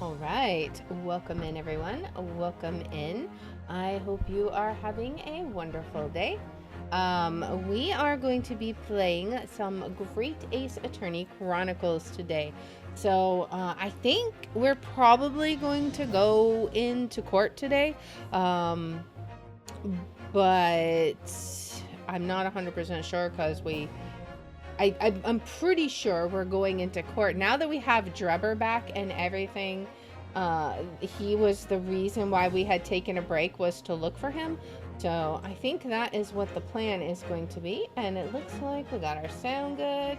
All right, welcome in everyone. Welcome in. I hope you are having a wonderful day. We are going to be playing some Great Ace Attorney Chronicles today. So I think we're probably going to go into court today, but I'm not 100% sure because I'm pretty sure we're going into court. Now that we have Drebber back and everything, he was the reason why we had taken a break, was to look for him. So I think that is what the plan is going to be. And it looks like we got our sound good.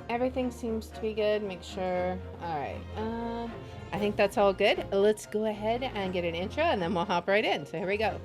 Everything seems to be good. Make sure. All right. I think that's all good. Let's go ahead and get an intro and then we'll hop right in. So here we go.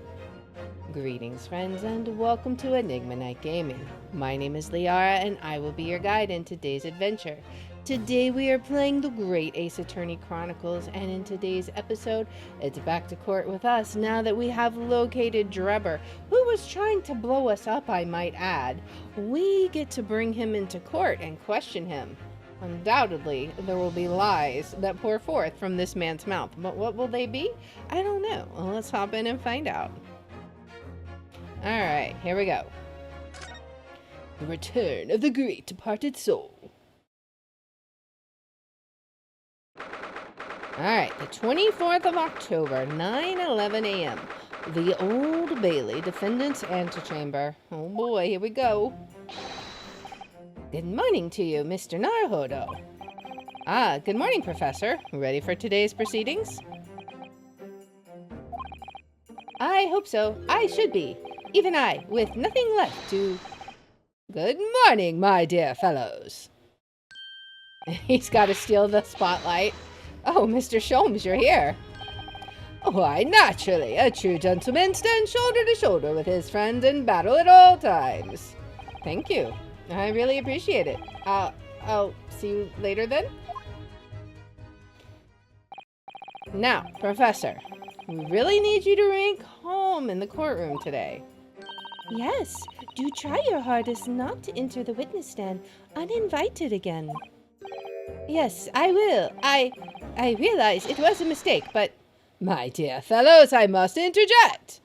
Greetings friends and welcome to Enigma Night Gaming. My name is Liara and I will be your guide in today's adventure. Today we are playing the Great Ace Attorney Chronicles, and in today's episode it's back to court with us now that we have located Drebber, who was trying to blow us up, I might add. We get to bring him into court and question him. Undoubtedly, there will be lies that pour forth from this man's mouth, but what will they be? I don't know. Well, let's hop in and find out. Alright, here we go. The return of the great departed soul. Alright, the 24th of October, 9:11 a.m. The Old Bailey Defendant's Antechamber. Oh boy, here we go. Good morning to you, Mr. Naruhodo. Ah, good morning, Professor. Ready for today's proceedings? I hope so. I should be. Even I, with nothing left to... Good morning, my dear fellows. He's got to steal the spotlight. Oh, Mr. Sholmes, you're here. Why, naturally, a true gentleman stands shoulder to shoulder with his friends in battle at all times. Thank you. I really appreciate it. I'll see you later then. Now, Professor, we really need you to remain calm in the courtroom today. Yes, do try your hardest not to enter the witness stand uninvited again. Yes, I will. I realize it was a mistake, but... My dear fellows, I must interject!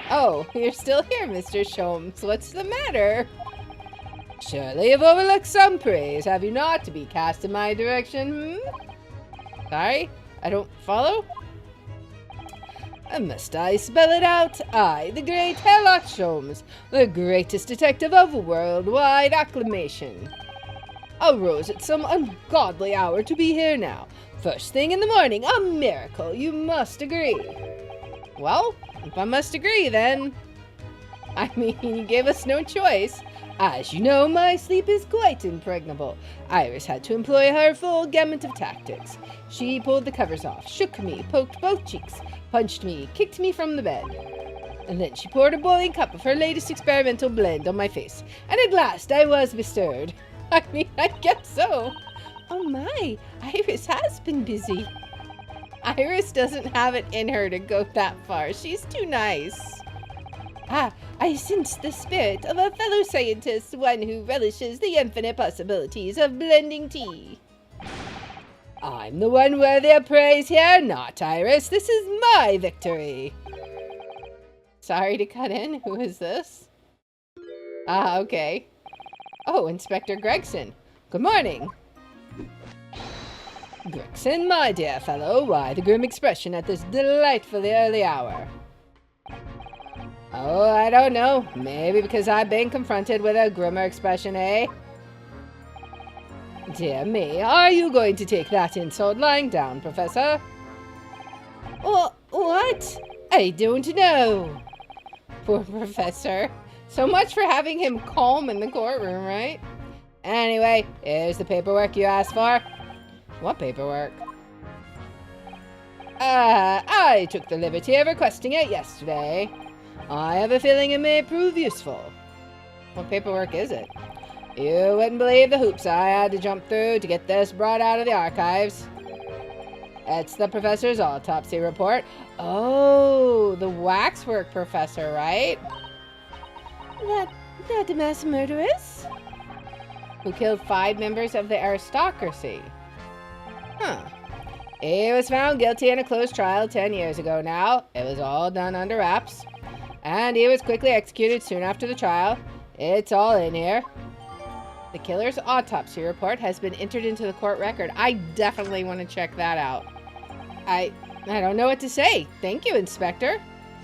Oh, you're still here, Mr. Sholmes. What's the matter? Surely you've overlooked some praise, have you not, to be cast in my direction, Sorry, I don't follow? Must I spell it out? I, the great Herlock Sholmes, the greatest detective of worldwide acclamation, arose at some ungodly hour to be here now. First thing in the morning, a miracle, you must agree. Well, if I must agree, then... I mean, you gave us no choice. As you know, my sleep is quite impregnable. Iris had to employ her full gamut of tactics. She pulled the covers off, shook me, poked both cheeks, punched me, kicked me from the bed. And then she poured a boiling cup of her latest experimental blend on my face. And at last I was bestirred. I mean, I guess so. Oh my, Iris has been busy. Iris doesn't have it in her to go that far. She's too nice. Ah, I sense the spirit of a fellow scientist, one who relishes the infinite possibilities of blending tea. I'm the one worthy of praise here, not Iris. This is my victory. Sorry to cut in. Who is this? Ah, okay. Oh, Inspector Gregson. Good morning. Gregson, my dear fellow, why the grim expression at this delightfully early hour? Oh, I don't know. Maybe because I've been confronted with a grimmer expression, eh? Dear me, are you going to take that insult lying down, Professor? What? I don't know. Poor Professor. So much for having him calm in the courtroom, right? Anyway, here's the paperwork you asked for. What paperwork? I took the liberty of requesting it yesterday. I have a feeling it may prove useful. What paperwork is it? You wouldn't believe the hoops I had to jump through to get this brought out of the archives. It's the professor's autopsy report. Oh, the waxwork professor, right? That mass murderess? Who killed 5 members of the aristocracy. Huh. He was found guilty in a closed trial 10 years ago now. It was all done under wraps. And he was quickly executed soon after the trial. It's all in here. The killer's autopsy report has been entered into the court record. I definitely want to check that out. I don't know what to say. Thank you, Inspector.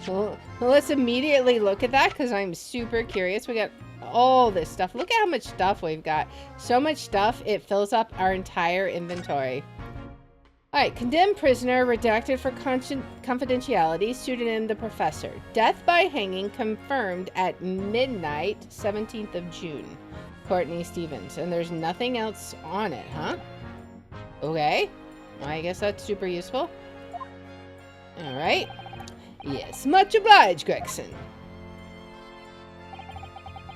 Well, let's immediately look at that because I'm super curious. We got all this stuff. Look at how much stuff we've got. So much stuff, it fills up our entire inventory. Alright, condemned prisoner redacted for confidentiality, pseudonym the Professor. Death by hanging confirmed at midnight, 17th of June. Courtney Stevens. And there's nothing else on it, huh? Okay. Well, I guess that's super useful. Alright. Yes, much obliged, Gregson.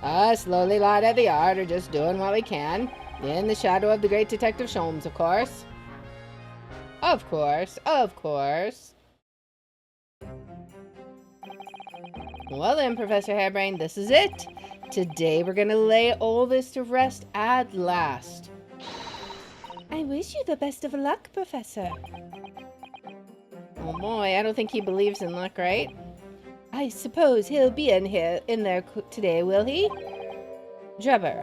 Us lowly lad at the art are just doing what we can. In the shadow of the great Detective Sholmes, of course. Of course, of course. Well then, Professor Hairbrain, this is it. Today we're gonna lay all this to rest at last. I wish you the best of luck, Professor. Oh boy, I don't think he believes in luck, right? I suppose he'll be in there today, will he? Drebber.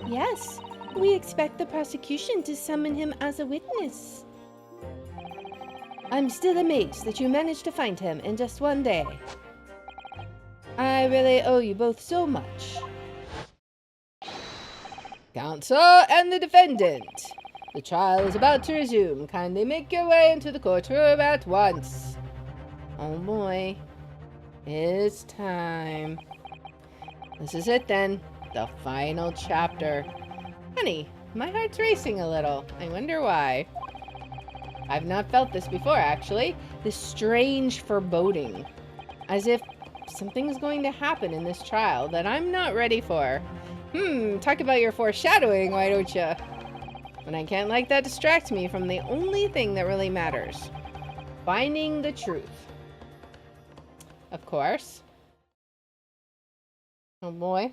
Yes, we expect the prosecution to summon him as a witness. I'm still amazed that you managed to find him in just one day. I really owe you both so much. Counsel and the defendant. The trial is about to resume. Kindly make your way into the courtroom at once. Oh boy. It's time. This is it then. The final chapter. Honey, my heart's racing a little. I wonder why. I've not felt this before, actually. This strange foreboding. As if something's going to happen in this trial that I'm not ready for. Talk about your foreshadowing, why don't you? But I can't let that distract me from the only thing that really matters. Finding the truth. Of course. Oh boy.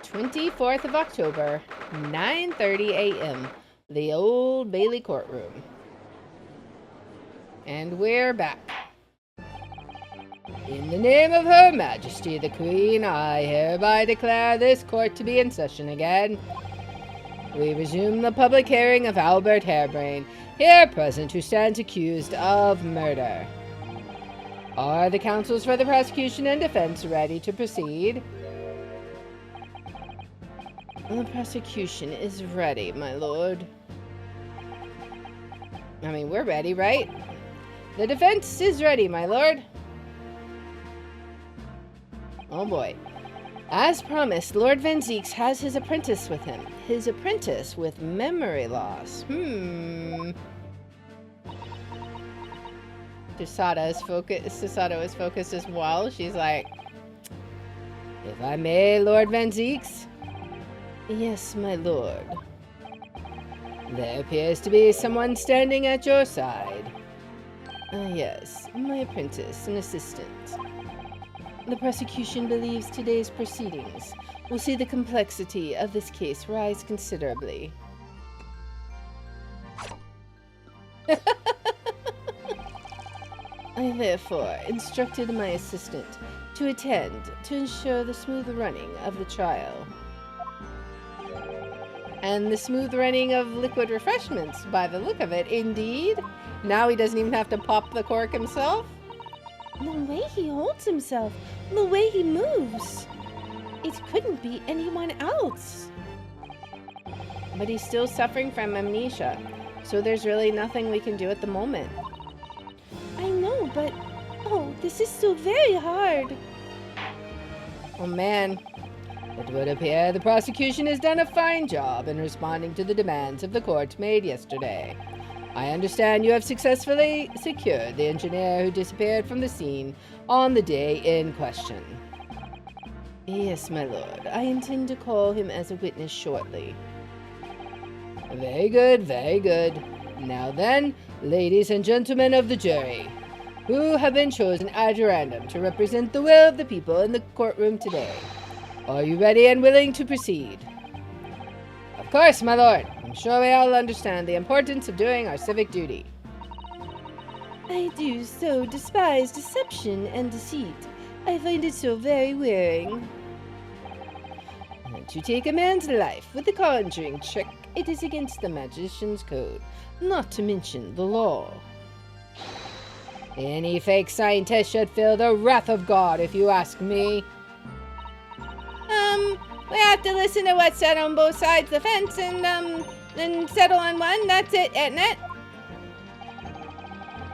24th of October, 9:30 a.m. The Old Bailey courtroom. And we're back. In the name of Her Majesty the Queen, I hereby declare this court to be in session again. We resume the public hearing of Albert Hairbrain, here present, who stands accused of murder. Are the counsels for the prosecution and defense ready to proceed? The prosecution is ready, my lord. I mean, we're ready, right? The defense is ready, my lord. Oh boy. As promised, Lord Van Zeeks has his apprentice with him. His apprentice with memory loss. Susada is focused as well. She's like, if I may, Lord Van Zeeks? Yes, my lord. There appears to be someone standing at your side. Yes, my apprentice and assistant. The prosecution believes today's proceedings will see the complexity of this case rise considerably. I therefore instructed my assistant to attend to ensure the smooth running of the trial. And the smooth running of liquid refreshments, by the look of it, indeed. Now he doesn't even have to pop the cork himself. The way he holds himself, the way he moves. It couldn't be anyone else. But he's still suffering from amnesia, so there's really nothing we can do at the moment. I know, but oh, this is so very hard. Oh man. It would appear the prosecution has done a fine job in responding to the demands of the court made yesterday. I understand you have successfully secured the engineer who disappeared from the scene on the day in question. Yes, my lord. I intend to call him as a witness shortly. Very good, very good. Now then, ladies and gentlemen of the jury, who have been chosen ad random to represent the will of the people in the courtroom today, are you ready and willing to proceed? Of course, my lord. I'm sure we all understand the importance of doing our civic duty. I do so despise deception and deceit. I find it so very wearing. And to take a man's life with a conjuring trick, it is against the magician's code, not to mention the law. Any fake scientist should feel the wrath of God, if you ask me. We have to listen to what's said on both sides of the fence and settle on one. That's it, isn't it?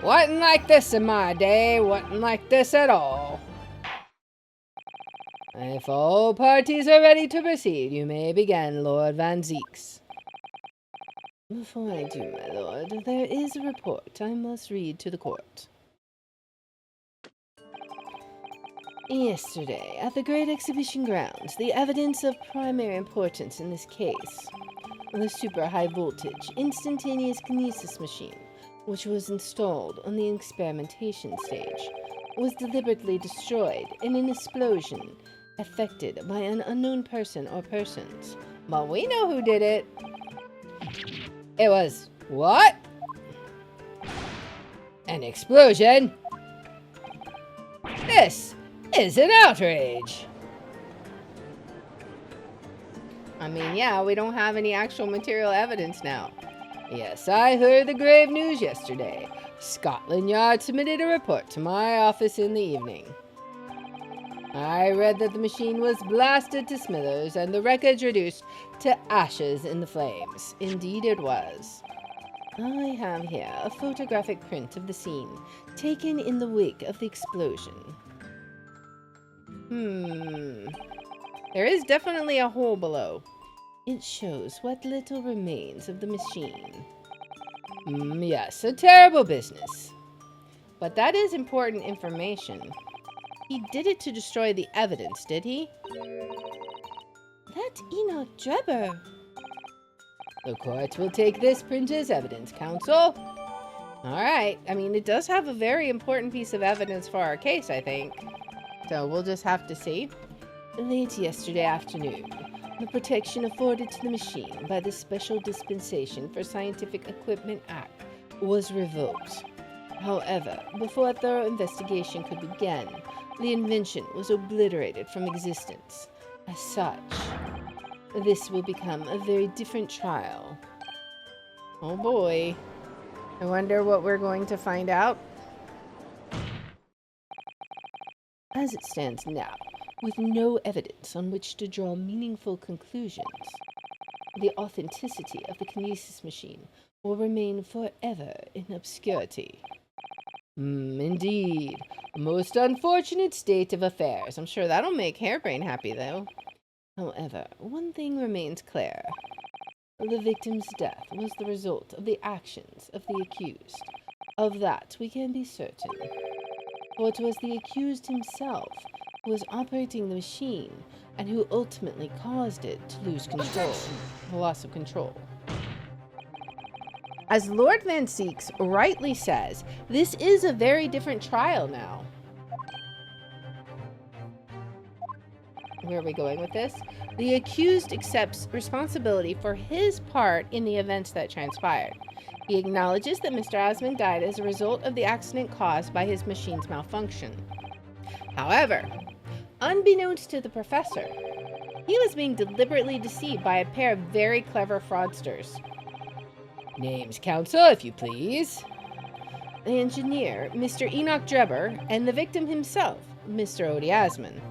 Wasn't like this in my day. Wasn't like this at all. If all parties are ready to proceed, you may begin, Lord Van Zieks. Before I do, my lord, there is a report I must read to the court. Yesterday, at the Great Exhibition Grounds, the evidence of primary importance in this case, the super high voltage instantaneous kinesis machine, which was installed on the experimentation stage, was deliberately destroyed in an explosion effected by an unknown person or persons. But we know who did it. It was what? An explosion? This is an outrage. I mean, yeah, we don't have any actual material evidence now. Yes, I heard the grave news yesterday. Scotland Yard submitted a report to my office in the evening. I read that the machine was blasted to smithers and the wreckage reduced to ashes in the flames. Indeed it was. I have here a photographic print of the scene, taken in the wake of the explosion. There is definitely a hole below. It shows what little remains of the machine. Yes, a terrible business. But that is important information. He did it to destroy the evidence, did he? That's Enoch Drebber. The court will take this print as evidence, counsel. Alright, I mean, it does have a very important piece of evidence for our case, I think. So we'll just have to see. Late yesterday afternoon, the protection afforded to the machine by the Special Dispensation for Scientific Equipment Act was revoked. However, before a thorough investigation could begin, the invention was obliterated from existence. As such, this will become a very different trial. Oh boy. I wonder what we're going to find out. As it stands now, with no evidence on which to draw meaningful conclusions, the authenticity of the kinesis machine will remain forever in obscurity. Indeed. A most unfortunate state of affairs. I'm sure that'll make Hairbrain happy, though. However, one thing remains clear. The victim's death was the result of the actions of the accused. Of that we can be certain. For it was the accused himself who was operating the machine and who ultimately caused it to lose control. The loss of control. As Lord Van Zieks rightly says, this is a very different trial now. Where are we going with this? The accused accepts responsibility for his part in the events that transpired. He acknowledges that Mr. Osmond died as a result of the accident caused by his machine's malfunction. However, unbeknownst to the professor, he was being deliberately deceived by a pair of very clever fraudsters. Names, counsel, if you please. The engineer, Mr. Enoch Drebber, and the victim himself, Mr. Odie Osmond.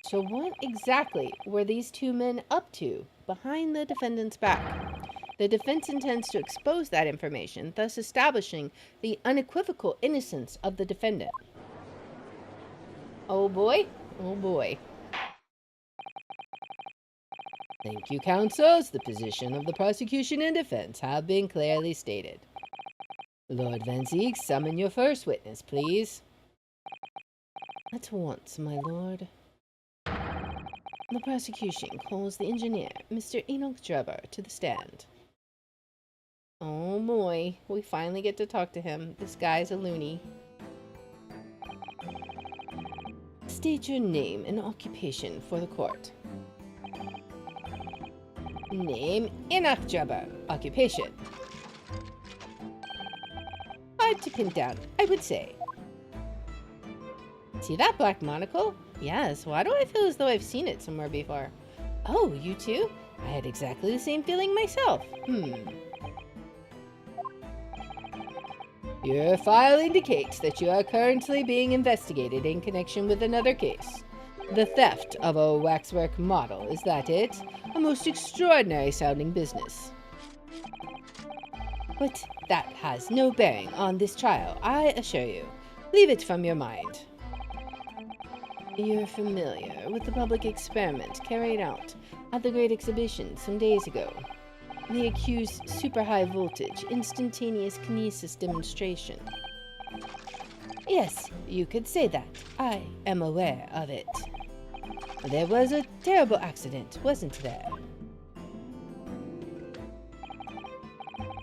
So what exactly were these two men up to behind the defendant's back? The defense intends to expose that information, thus establishing the unequivocal innocence of the defendant. Oh boy, oh boy. Thank you, counsels. The position of the prosecution and defense have been clearly stated. Lord Van Zieks, summon your first witness, please. At once, my lord. The prosecution calls the engineer, Mr. Enoch Drebber, to the stand. Oh boy, we finally get to talk to him. This guy's a loony. state your name and occupation for the court. Name, Enoch Drebber. Occupation. Hard to pin down, I would say. See that black monocle? Yes, why do I feel as though I've seen it somewhere before? Oh, you too? I had exactly the same feeling myself. Your file indicates that you are currently being investigated in connection with another case. The theft of a waxwork model, is that it? A most extraordinary sounding business. But that has no bearing on this trial, I assure you. Leave it from your mind. You're familiar with the public experiment carried out at the Great Exhibition some days ago. The accused super high voltage instantaneous kinesis demonstration. Yes, you could say that. I am aware of it. There was a terrible accident, wasn't there?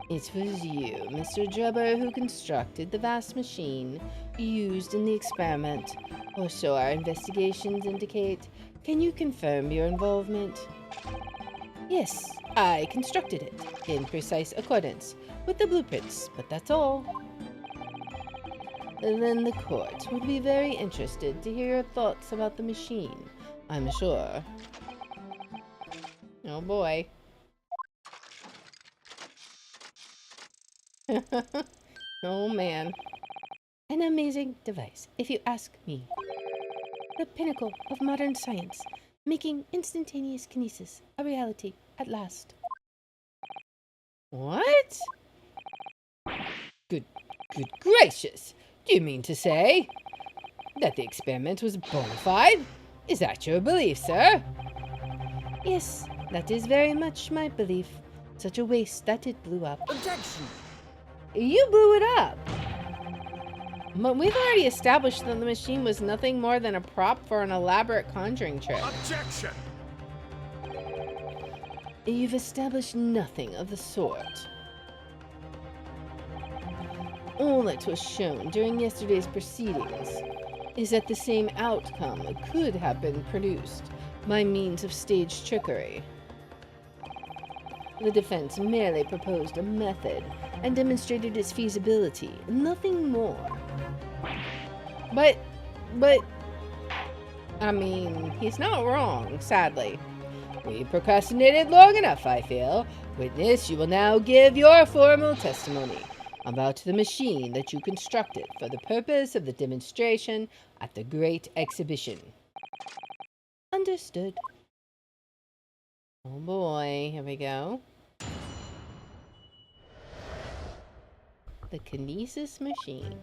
It was you, Mr. Drebber, who constructed the vast machine used in the experiment, or so our investigations indicate. Can you confirm your involvement? Yes, I constructed it, in precise accordance with the blueprints, but that's all. Then the court would be very interested to hear your thoughts about the machine, I'm sure. Oh boy. Oh man. An amazing device, if you ask me. The pinnacle of modern science, making instantaneous kinesis a reality at last. What? Good gracious! Do you mean to say that the experiment was bona fide? Is that your belief, sir? Yes, that is very much my belief. Such a waste that it blew up. Objection! You blew it up! But we've already established that the machine was nothing more than a prop for an elaborate conjuring trick. Objection! You've established nothing of the sort. All that was shown during yesterday's proceedings is that the same outcome could have been produced by means of staged trickery. The defense merely proposed a method and demonstrated its feasibility, nothing more. But, I mean, he's not wrong, sadly. We procrastinated long enough, I feel. Witness, you will now give your formal testimony about the machine that you constructed for the purpose of the demonstration at the Great Exhibition. Understood. Oh boy, here we go. The kinesis machine.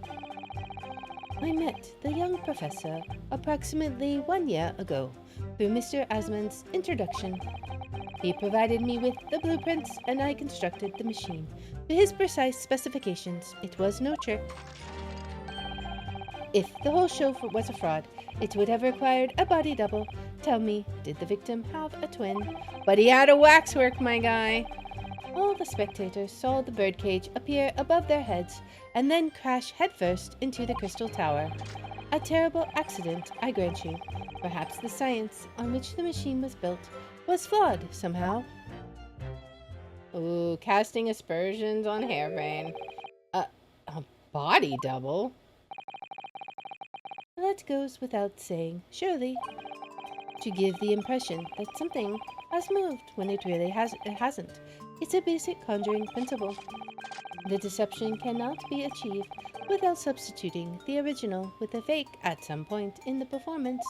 I met the young professor approximately 1 year ago through Mr. Asman's introduction. He provided me with the blueprints and I constructed the machine to his precise specifications. It was no trick. If the whole show was a fraud, it would have required a body double. Tell me, did the victim have a twin? But he had a waxwork, my guy. All the spectators saw the birdcage appear above their heads and then crash headfirst into the crystal tower. A terrible accident, I grant you. Perhaps the science on which the machine was built was flawed somehow. Ooh, casting aspersions on Hairbrain. A body double? That goes without saying, surely. To give the impression that something has moved when it really hasn't. It's a basic conjuring principle. The deception cannot be achieved without substituting the original with a fake at some point in the performance.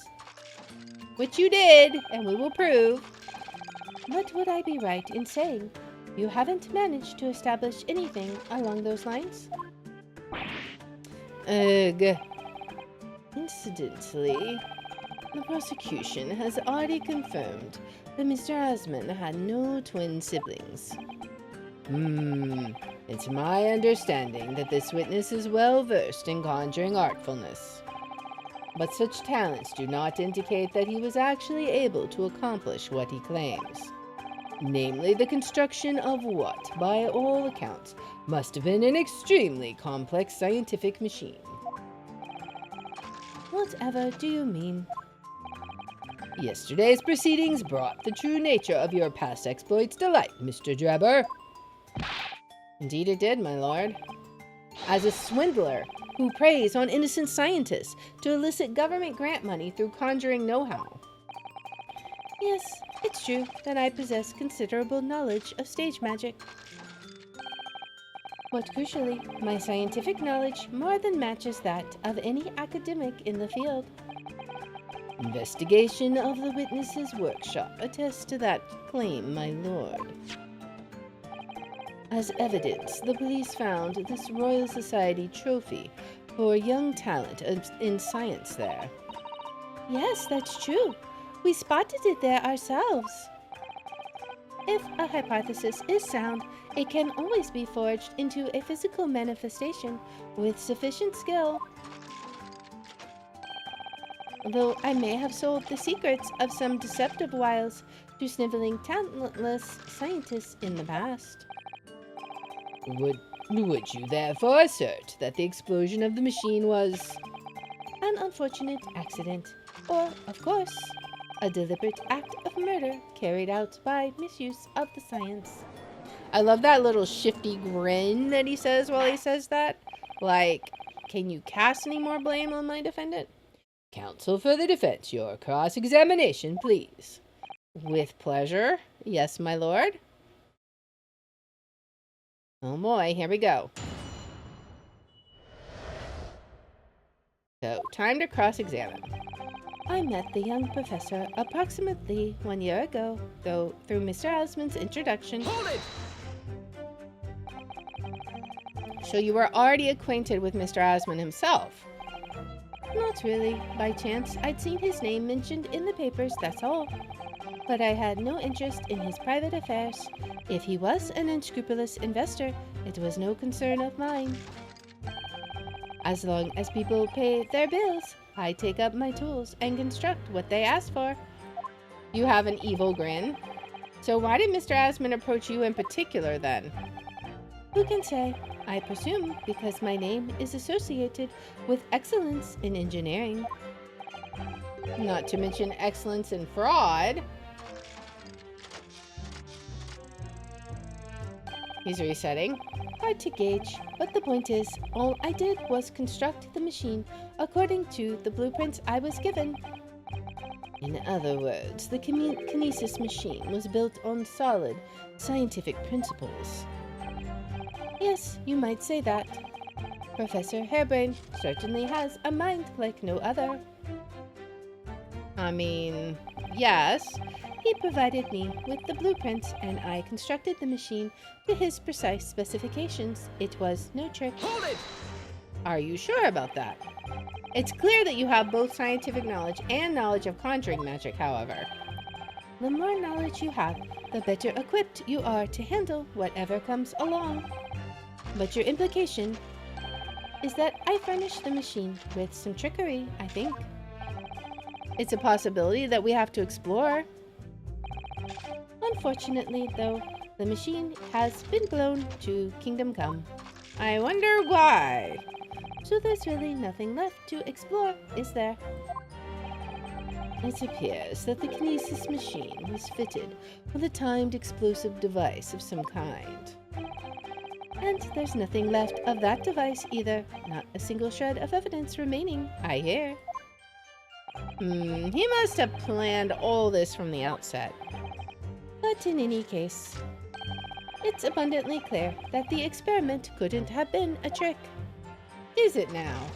Which you did, and we will prove. But would I be right in saying you haven't managed to establish anything along those lines? Ugh. Incidentally, the prosecution has already confirmed that Mr. Asman had no twin siblings. It's my understanding that this witness is well versed in conjuring artfulness. But such talents do not indicate that he was actually able to accomplish what he claims. Namely, the construction of what, by all accounts, must have been an extremely complex scientific machine. Whatever do you mean? Yesterday's proceedings brought the true nature of your past exploits to light, Mr. Drebber. Indeed it did, my lord. As a swindler who preys on innocent scientists to elicit government grant money through conjuring know-how. Yes, it's true that I possess considerable knowledge of stage magic. But crucially, my scientific knowledge more than matches that of any academic in the field. Investigation of the witness's workshop attests to that claim, my lord. As evidence, the police found this Royal Society trophy for young talent in science there. Yes, that's true. We spotted it there ourselves. If a hypothesis is sound, it can always be forged into a physical manifestation with sufficient skill. Though I may have sold the secrets of some deceptive wiles to sniveling, talentless scientists in the past. Would you therefore assert that the explosion of the machine was an unfortunate accident, or, of course, a deliberate act of murder carried out by misuse of the science? I love that little shifty grin that he says while he says that. Like, can you cast any more blame on my defendant? Counsel for the defense, your cross-examination, please. With pleasure. Yes, my lord. Oh boy, here we go. So, time to cross-examine. I met the young professor approximately 1 year ago, though through Mr. Osmond's introduction. Hold it! So you were already acquainted with Mr. Osmond himself? Not really. By chance, I'd seen his name mentioned in the papers, that's all. But I had no interest in his private affairs. If he was an unscrupulous investor, it was no concern of mine. As long as people pay their bills, I take up my tools and construct what they ask for. You have an evil grin. So why did Mr. Osmond approach you in particular then? Who can say? I presume because my name is associated with excellence in engineering. Not to mention excellence in fraud. He's resetting. Hard to gauge, but the point is, all I did was construct the machine according to the blueprints I was given. In other words, the kinesis machine was built on solid, scientific principles. Yes, you might say that. Professor Harebrain certainly has a mind like no other. I mean, yes. He provided me with the blueprints, and I constructed the machine to his precise specifications. It was no trick. Hold it! Are you sure about that? It's clear that you have both scientific knowledge and knowledge of conjuring magic, however. The more knowledge you have, the better equipped you are to handle whatever comes along. But your implication is that I furnished the machine with some trickery, I think. It's a possibility that we have to explore. Unfortunately, though, the machine has been blown to Kingdom Come. I wonder why. So there's really nothing left to explore, is there? It appears that the kinesis machine was fitted with a timed explosive device of some kind. And there's nothing left of that device either. Not a single shred of evidence remaining, I hear. He must have planned all this from the outset. But in any case, it's abundantly clear that the experiment couldn't have been a trick. Is it now?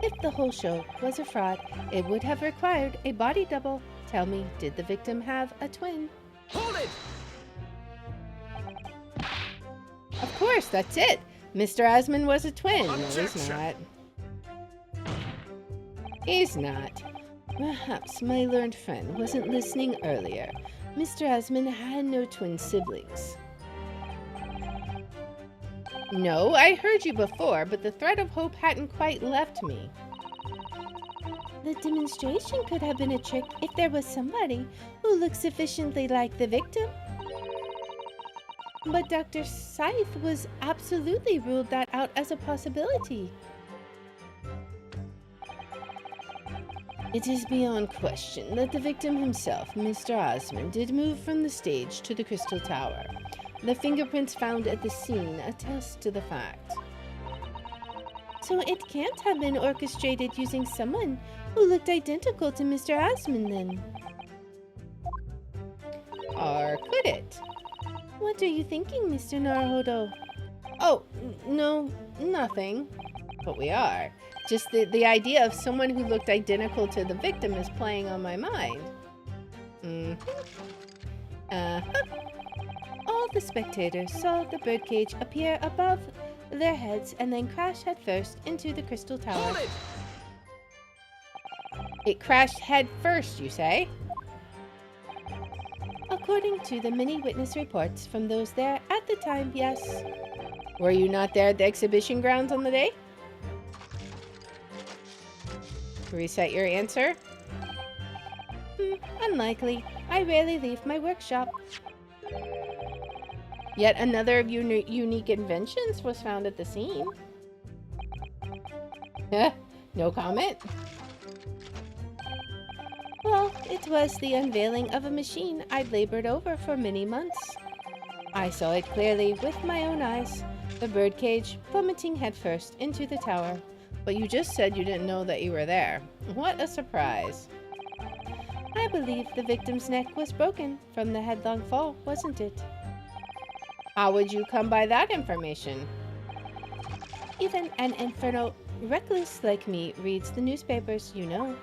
If the whole show was a fraud, it would have required a body double. Tell me, did the victim have a twin? Hold it! Of course, that's it. Mr. Osmond was a twin. No, he's not. He's not. Perhaps my learned friend wasn't listening earlier. Mr. Osmond had no twin siblings. No, I heard you before, but the thread of hope hadn't quite left me. The demonstration could have been a trick if there was somebody who looked sufficiently like the victim. But Dr. Scythe was absolutely ruled that out as a possibility. It is beyond question that the victim himself, Mr. Osmond, did move from the stage to the Crystal Tower. The fingerprints found at the scene attest to the fact. So it can't have been orchestrated using someone who looked identical to Mr. Osmond then. Or could it? What are you thinking, Mr. Naruhodo? Oh, no, nothing. But we are. Just the idea of someone who looked identical to the victim is playing on my mind. All the spectators saw the birdcage appear above their heads and then crash headfirst into the Crystal Tower. Hold it! It crashed head first, you say? According to the many witness reports from those there at the time, yes. Were you not there at the exhibition grounds on the day? Reset your answer. Unlikely. I rarely leave my workshop. Yet another of your unique inventions was found at the scene. No comment? Well, it was the unveiling of a machine I'd labored over for many months. I saw it clearly with my own eyes, the birdcage plummeting headfirst into the tower. But you just said you didn't know that you were there. What a surprise. I believe the victim's neck was broken from the headlong fall, wasn't it? How would you come by that information? Even an infernal recluse like me reads the newspapers, you know.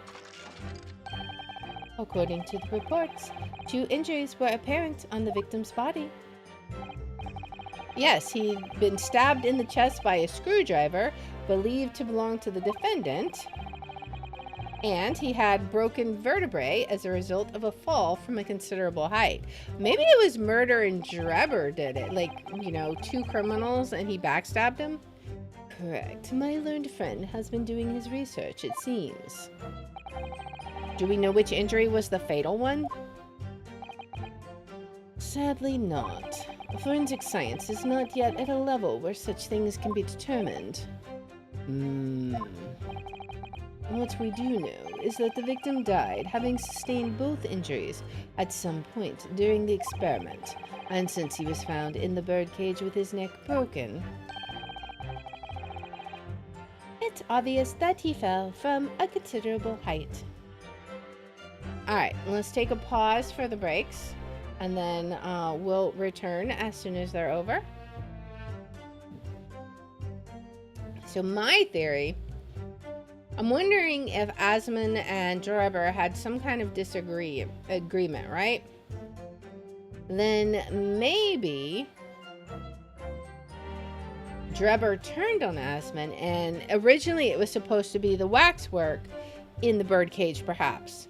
According to the reports, 2 injuries were apparent on the victim's body. Yes, he'd been stabbed in the chest by a screwdriver, believed to belong to the defendant, and he had broken vertebrae as a result of a fall from a considerable height. Maybe it was murder and Drebber did it, like, you know, 2 criminals and he backstabbed him? Correct. My learned friend has been doing his research, it seems. Do we know which injury was the fatal one? Sadly not. Forensic science is not yet at a level where such things can be determined. What we do know is that the victim died having sustained both injuries at some point during the experiment, and since he was found in the birdcage with his neck broken, it's obvious that he fell from a considerable height. Alright, let's take a pause for the breaks, and then we'll return as soon as they're over. So my theory, I'm wondering if Osmond and Drebber had some kind of agreement, right? Then maybe Drebber turned on Osmond, and originally it was supposed to be the waxwork in the birdcage, perhaps.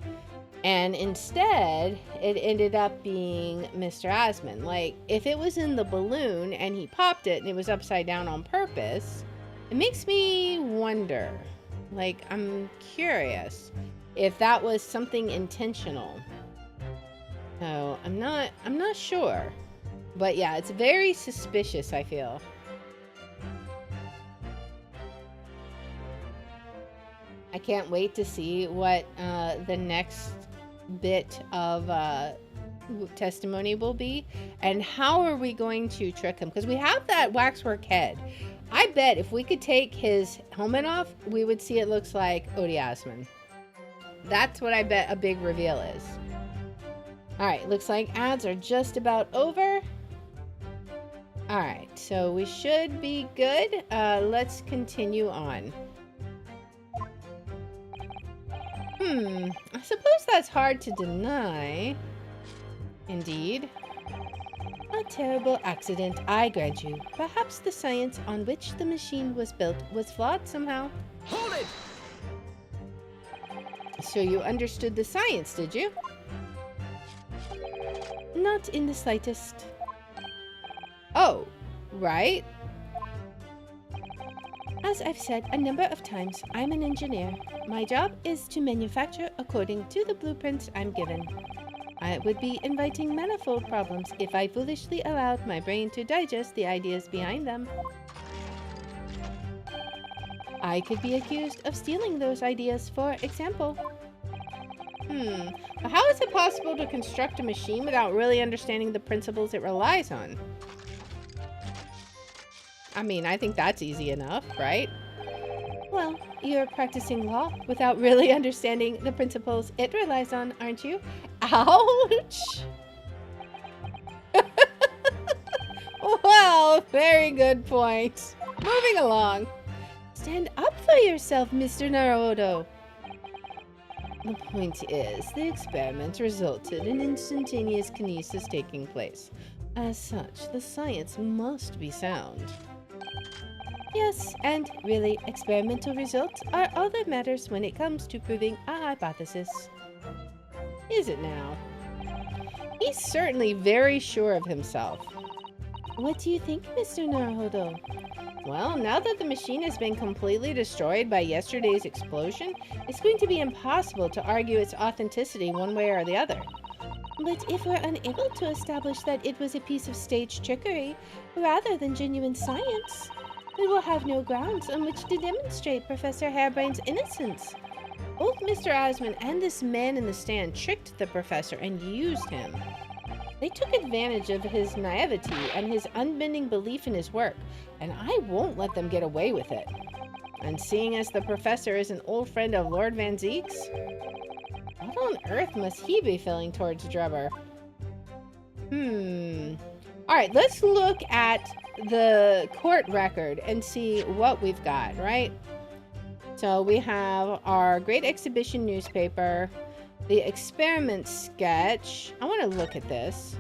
And instead, it ended up being Mr. Osmond. Like, if it was in the balloon and he popped it and it was upside down on purpose, it makes me wonder. Like, I'm curious if that was something intentional. So, I'm not sure. But yeah, it's very suspicious, I feel. I can't wait to see what the next bit of testimony will be, and how are we going to trick him, because we have that waxwork head. I bet if we could take his helmet off, we would see it looks like Odie Osmond. That's what I bet a big reveal is. Alright, looks like ads are just about over. Alright, so we should be good. Let's continue on. I suppose that's hard to deny. Indeed. A terrible accident, I grant you. Perhaps the science on which the machine was built was flawed somehow. Hold it! So you understood the science, did you? Not in the slightest. Oh, right. As I've said a number of times, I'm an engineer. My job is to manufacture according to the blueprints I'm given. I would be inviting manifold problems if I foolishly allowed my brain to digest the ideas behind them. I could be accused of stealing those ideas, for example. But how is it possible to construct a machine without really understanding the principles it relies on? I mean, I think that's easy enough, right? Well, you're practicing law without really understanding the principles it relies on, aren't you? Ouch! Well, very good point. Moving along. Stand up for yourself, Mr. Naruto. The point is, the experiment resulted in instantaneous kinesis taking place. As such, the science must be sound. Yes, and really, experimental results are all that matters when it comes to proving a hypothesis. Is it now? He's certainly very sure of himself. What do you think, Mr. Naruto? Well, now that the machine has been completely destroyed by yesterday's explosion, it's going to be impossible to argue its authenticity one way or the other. But if we're unable to establish that it was a piece of staged trickery, rather than genuine science, we will have no grounds on which to demonstrate Professor Harebrain's innocence. Both Mr. Osmond and this man in the stand tricked the professor and used him. They took advantage of his naivety and his unbending belief in his work, and I won't let them get away with it. And seeing as the professor is an old friend of Lord Van Zeek's, what on earth must he be feeling towards Drebber? Alright, let's look at the court record and see what we've got, right? So we have our Great Exhibition newspaper, the experiment sketch. I want to look at this.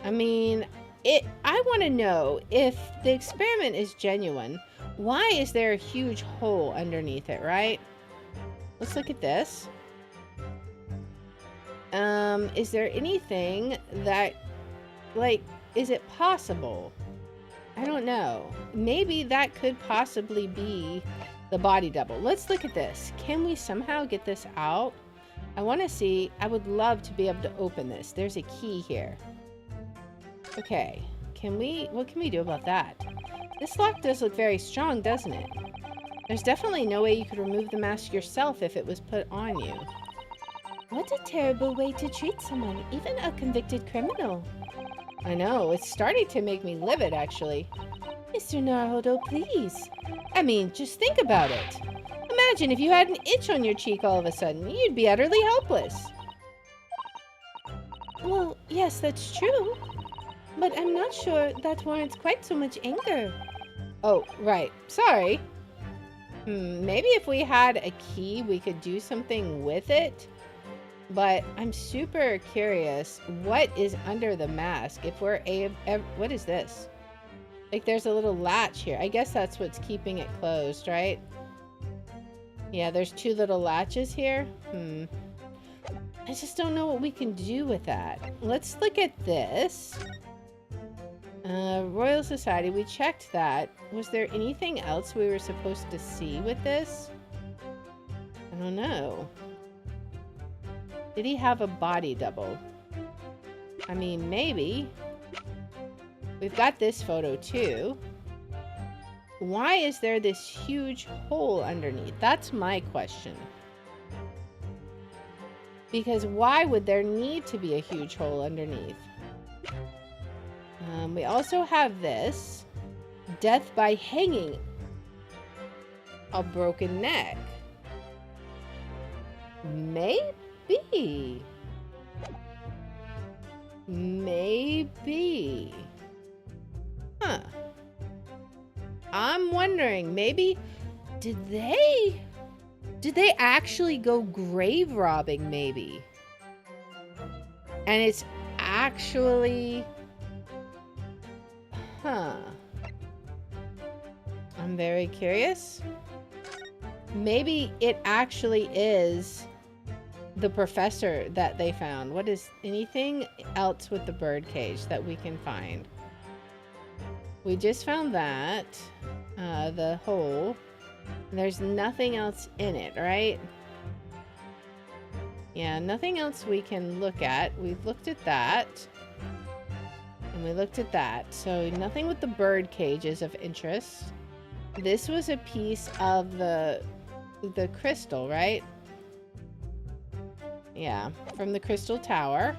I mean, I want to know if the experiment is genuine, why is there a huge hole underneath it, right? Let's look at this. Is there anything that, like, is it possible? I don't know. Maybe that could possibly be the body double. Let's look at this. Can we somehow get this out? I want to see. I would love to be able to open this. There's a key here. Okay. What can we do about that? This lock does look very strong, doesn't it? There's definitely no way you could remove the mask yourself if it was put on you. What a terrible way to treat someone, even a convicted criminal. I know, it's starting to make me livid, actually. Mr. Naruto, please. I mean, just think about it. Imagine if you had an itch on your cheek all of a sudden. You'd be utterly helpless. Well, yes, that's true. But I'm not sure that warrants quite so much anger. Oh, right. Sorry. Maybe if we had a key, we could do something with it. But I'm super curious what is under the mask. If we're what is this? Like, there's a little latch here. I guess that's what's keeping it closed, right? Yeah, there's two little latches here. I just don't know what we can do with that. Let's look at this. Royal Society, we checked that. Was there anything else we were supposed to see with this? I don't know. Did he have a body double? I mean, maybe. We've got this photo too. Why is there this huge hole underneath? That's my question. Because why would there need to be a huge hole underneath? We also have this. Death by hanging. A broken neck. Maybe. Maybe. Huh. I'm wondering, maybe did they actually go grave robbing, maybe? And it's actually, I'm very curious. Maybe it actually is the professor that they found. What is anything else with the bird cage that we can find? We just found that, the hole. There's nothing else in it, right? Yeah, nothing else we can look at. We've looked at that. And we looked at that. So nothing with the bird cage is of interest. This was a piece of the crystal, right? Yeah, from the Crystal Tower.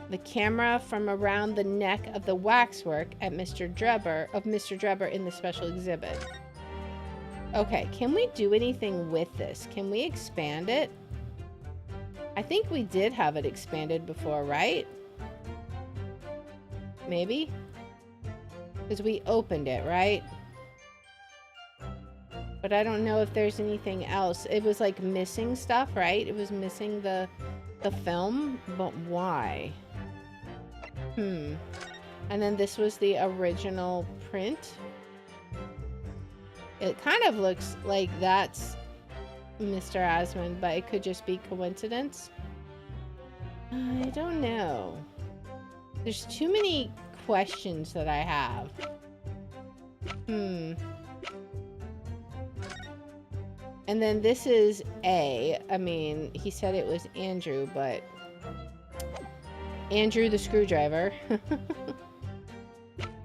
The camera from around the neck of the waxwork at Mr. Drebber in the special exhibit. Okay, can we do anything with this? Can we expand it? I think we did have it expanded before, right? Maybe? Because we opened it, right? But I don't know if there's anything else. It was like missing stuff, right? It was missing the film, but why? And then this was the original print. It kind of looks like that's Mr. Asmund, but it could just be coincidence. I don't know. There's too many questions that I have. And then this is A. I mean, he said it was Andrew, but Andrew the screwdriver.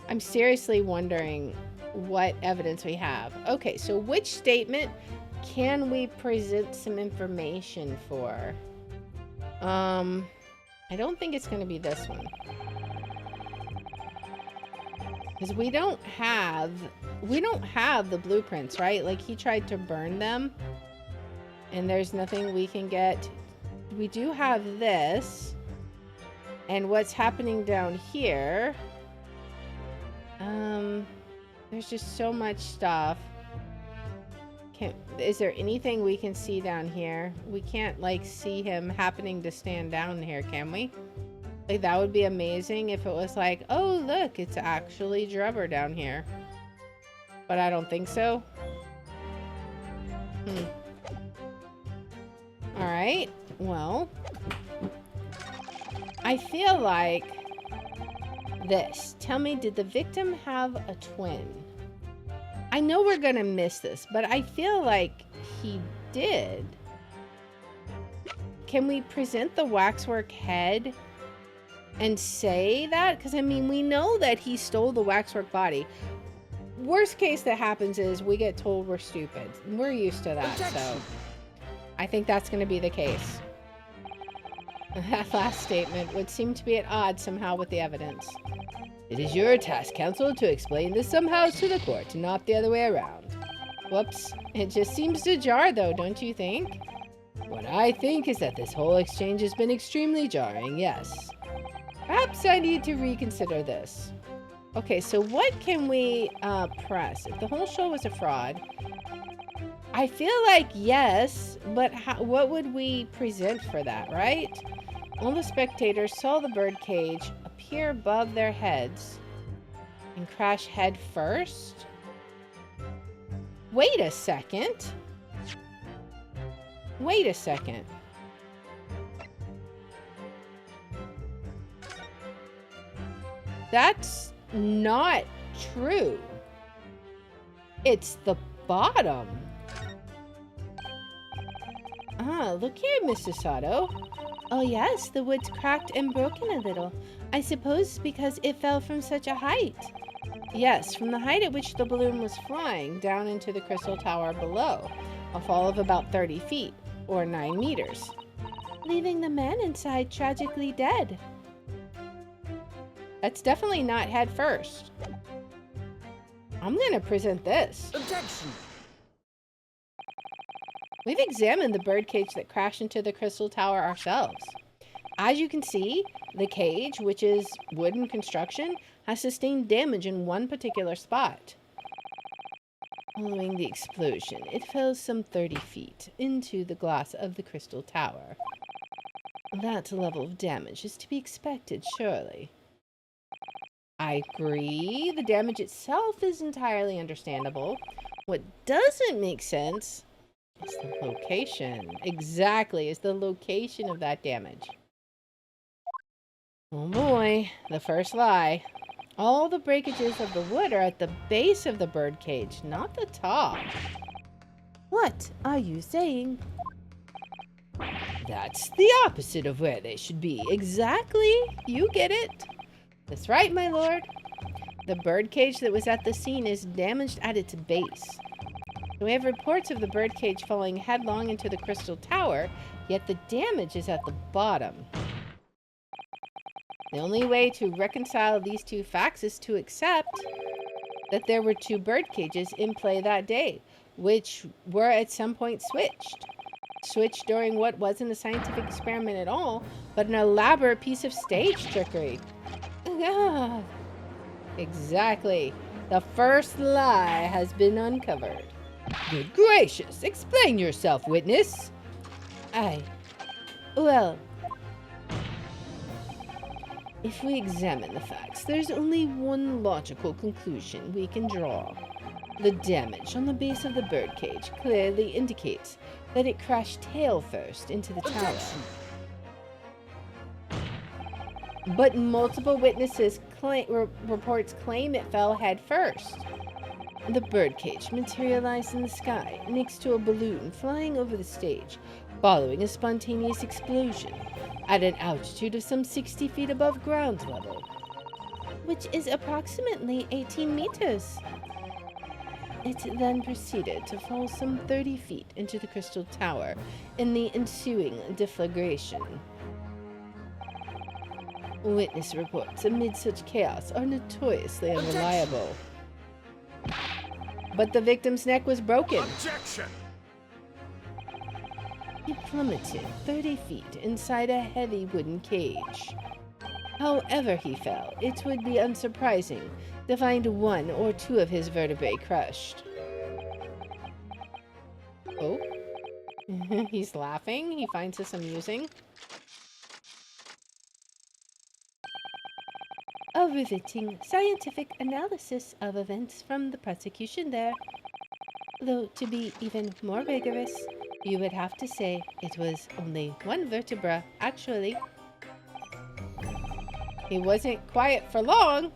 I'm seriously wondering what evidence we have. Okay, so which statement can we present some information for? I don't think it's going to be this one. Because we don't have the blueprints, right? Like, he tried to burn them, and there's nothing we can get. We do have this, and what's happening down here. There's just so much stuff. Is there anything we can see down here? We can't, like, see him happening to stand down here, can we? Like, that would be amazing if it was like, oh, look, it's actually Drebber down here. But I don't think so. Alright, well. I feel like this. Tell me, did the victim have a twin? I know we're gonna miss this, but I feel like he did. Can we present the waxwork head and say that? Because, I mean, we know that he stole the waxwork body. Worst case that happens is we get told we're stupid. We're used to that, so I think that's going to be the case. That last statement would seem to be at odds somehow with the evidence. It is your task, counsel, to explain this somehow to the court, not the other way around. Whoops. It just seems to jar, though, don't you think? What I think is that this whole exchange has been extremely jarring, yes. Perhaps I need to reconsider this. Okay, so what can we press? If the whole show was a fraud, I feel like yes, but what would we present for that, right? All the spectators saw the birdcage appear above their heads and crash head first. Wait a second. Wait a second. That's not true. It's the bottom. Ah, look here, Mr. Sato. Oh yes, the wood's cracked and broken a little. I suppose because it fell from such a height. Yes, from the height at which the balloon was flying down into the crystal tower below. A fall of about 30 feet, or 9 meters. Leaving the man inside tragically dead. That's definitely not head first. I'm gonna present this. Objection! We've examined the birdcage that crashed into the crystal tower ourselves. As you can see, the cage, which is wooden construction, has sustained damage in one particular spot. Following the explosion, it fell some 30 feet into the glass of the crystal tower. That level of damage is to be expected, surely. I agree. The damage itself is entirely understandable. What doesn't make sense is the location. Exactly, is the location of that damage. Oh boy, the first lie. All the breakages of the wood are at the base of the birdcage, not the top. What are you saying? That's the opposite of where they should be. Exactly. You get it. That's right, my lord. The birdcage that was at the scene is damaged at its base. We have reports of the birdcage falling headlong into the crystal tower, yet the damage is at the bottom. The only way to reconcile these two facts is to accept that there were two birdcages in play that day, which were at some point switched. Switched during what wasn't a scientific experiment at all, but an elaborate piece of stage trickery. Ah, exactly. The first lie has been uncovered. Good gracious! Explain yourself, witness! Well, if we examine the facts, there's only one logical conclusion we can draw. The damage on the base of the birdcage clearly indicates that it crashed tail first into the tower. But multiple witnesses reports claim it fell head first. The birdcage materialized in the sky next to a balloon flying over the stage, following a spontaneous explosion at an altitude of some 60 feet above ground level, which is approximately 18 meters. It then proceeded to fall some 30 feet into the crystal tower in the ensuing deflagration. Witness reports amid such chaos are notoriously unreliable. But the victim's neck was broken. Objection! He plummeted 30 feet inside a heavy wooden cage. However he fell, it would be unsurprising to find one or two of his vertebrae crushed. Oh? He's laughing? He finds this amusing? A riveting scientific analysis of events from the prosecution there. Though, to be even more rigorous, you would have to say it was only one vertebra, actually. He wasn't quiet for long.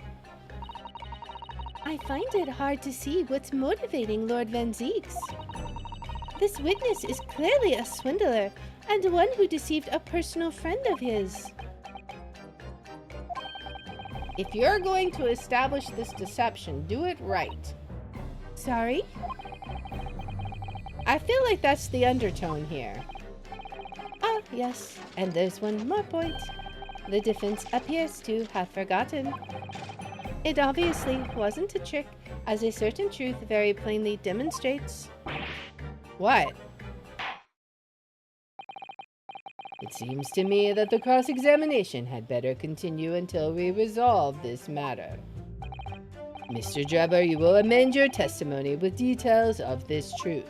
I find it hard to see what's motivating Lord Van Zieks. This witness is clearly a swindler and one who deceived a personal friend of his. If you're going to establish this deception, do it right. Sorry? I feel like that's the undertone here. Ah, yes, and there's one more point. The defense appears to have forgotten. It obviously wasn't a trick, as a certain truth very plainly demonstrates. What? It seems to me that the cross-examination had better continue until we resolve this matter. Mr. Drebber, you will amend your testimony with details of this truth.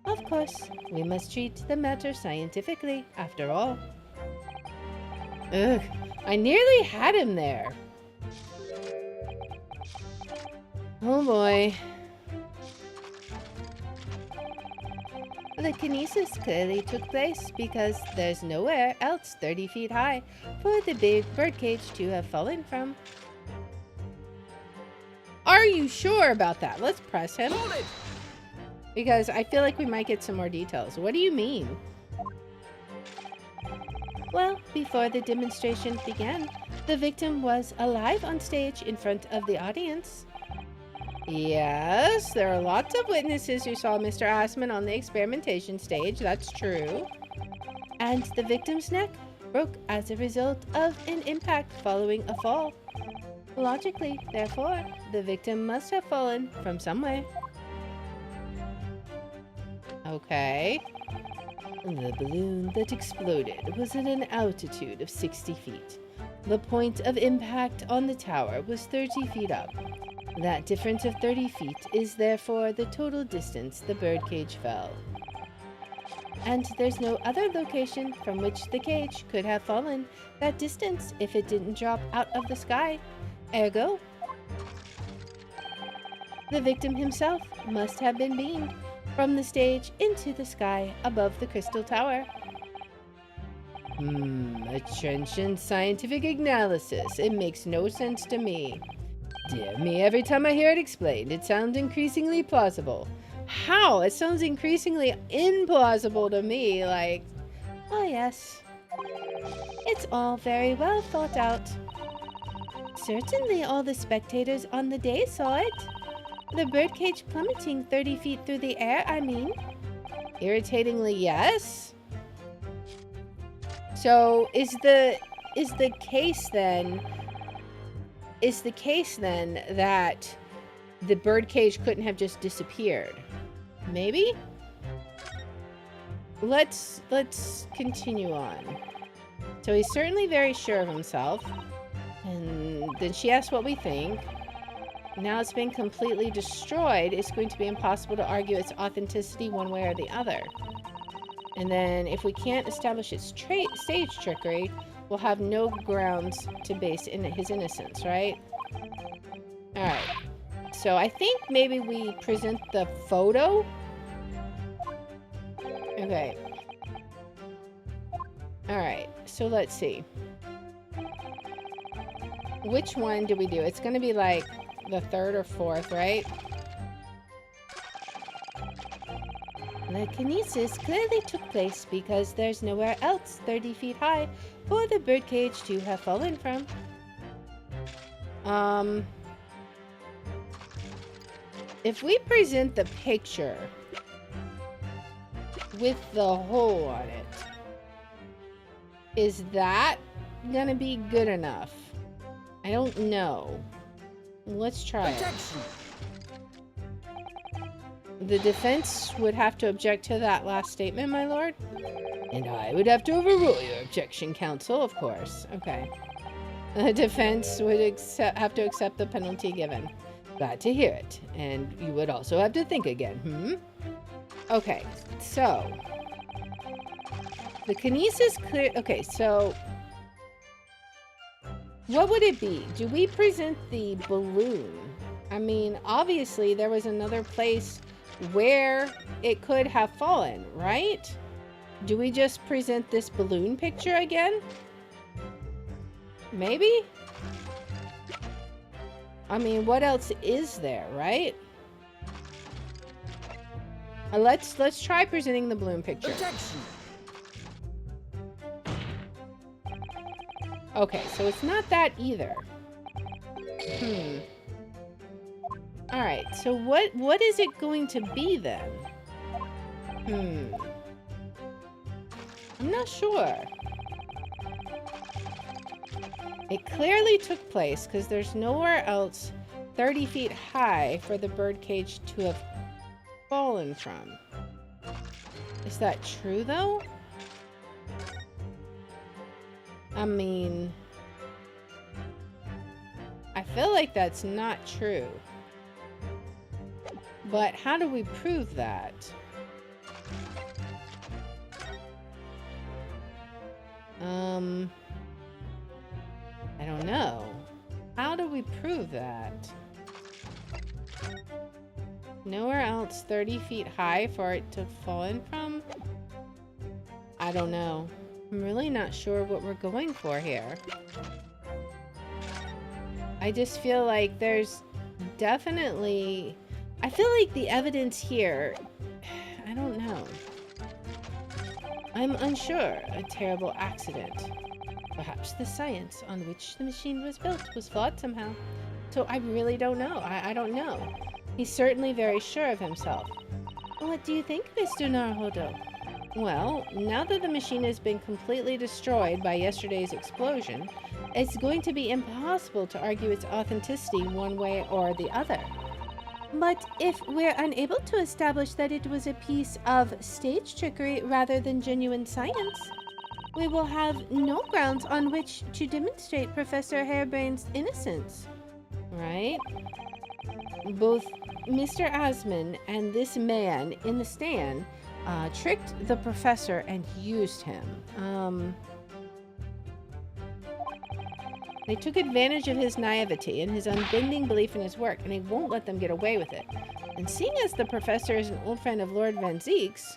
Of course, we must treat the matter scientifically, after all. Ugh, I nearly had him there. Oh boy. The kinesis clearly took place because there's nowhere else 30 feet high for the big birdcage to have fallen from. Are you sure about that? Let's press him. Because I feel like we might get some more details. What do you mean? Well, before the demonstration began, the victim was alive on stage in front of the audience. Yes, there are lots of witnesses who saw Mr. Assman on the experimentation stage, that's true. And the victim's neck broke as a result of an impact following a fall. Logically, therefore, the victim must have fallen from somewhere. Okay. The balloon that exploded was at an altitude of 60 feet. The point of impact on the tower was 30 feet up. That difference of 30 feet is therefore the total distance the birdcage fell. And there's no other location from which the cage could have fallen that distance if it didn't drop out of the sky. Ergo, the victim himself must have been beamed from the stage into the sky above the crystal tower. A trenchant scientific analysis. It makes no sense to me. Dear me, every time I hear it explained, it sounds increasingly plausible. How? It sounds increasingly implausible to me, like... Oh yes. It's all very well thought out. Certainly all the spectators on the day saw it. The birdcage plummeting 30 feet through the air, I mean. Irritatingly, yes. So is the case then that the birdcage couldn't have just disappeared? Maybe? Let's continue on. So he's certainly very sure of himself. And then she asks what we think. Now it's been completely destroyed. It's going to be impossible to argue its authenticity one way or the other. And then if we can't establish its stage trickery, we'll have no grounds to base in his innocence, right? Alright. So I think maybe we present the photo. Okay. Alright, so let's see. Which one do we do? It's going to be like the third or fourth, right? The kinesis clearly took place because there's nowhere else 30 feet high for the birdcage to have fallen from. If we present the picture with the hole on it, is that gonna be good enough? I don't know. Let's try it. The defense would have to object to that last statement, my lord. And I would have to overrule your objection, counsel, of course. Okay. The defense would have to accept the penalty given. Glad to hear it. And you would also have to think again, Okay, so... the kinesis clear... Okay, so... what would it be? Do we present the balloon? I mean, obviously there was another place where it could have fallen, right? Do we just present this balloon picture again? Maybe? I mean, what else is there, right? Let's try presenting the balloon picture. Okay, so it's not that either. Alright, so what is it going to be then? I'm not sure. It clearly took place because there's nowhere else 30 feet high for the birdcage to have fallen from. Is that true though? I mean, I feel like that's not true. But how do we prove that? I don't know. How do we prove that? Nowhere else 30 feet high for it to have fallen from? I don't know. I'm really not sure what we're going for here. I just feel like there's definitely... I feel like the evidence here... I don't know. I'm unsure. A terrible accident. Perhaps the science on which the machine was built was flawed somehow. So I really don't know. I don't know. He's certainly very sure of himself. What do you think, Mr. Naruhodo? Well, now that the machine has been completely destroyed by yesterday's explosion, it's going to be impossible to argue its authenticity one way or the other. But if we're unable to establish that it was a piece of stage trickery rather than genuine science, we will have no grounds on which to demonstrate Professor Harebrain's innocence. Right? Both Mr. Asman and this man in the stand tricked the professor and used him. They took advantage of his naivety and his unbending belief in his work, and he won't let them get away with it. And seeing as the professor is an old friend of Lord Van Zeek's,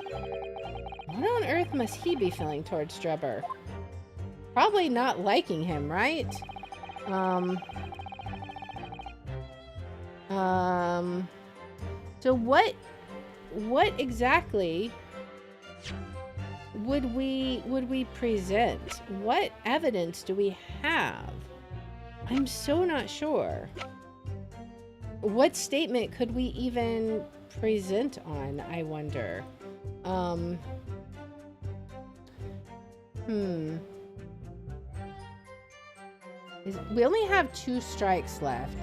what on earth must he be feeling towards Drebber? Probably not liking him, right? So what exactly would we present? What evidence do we have? I'm so not sure. what statement could we even present on, I wonder? We only have 2 strikes left.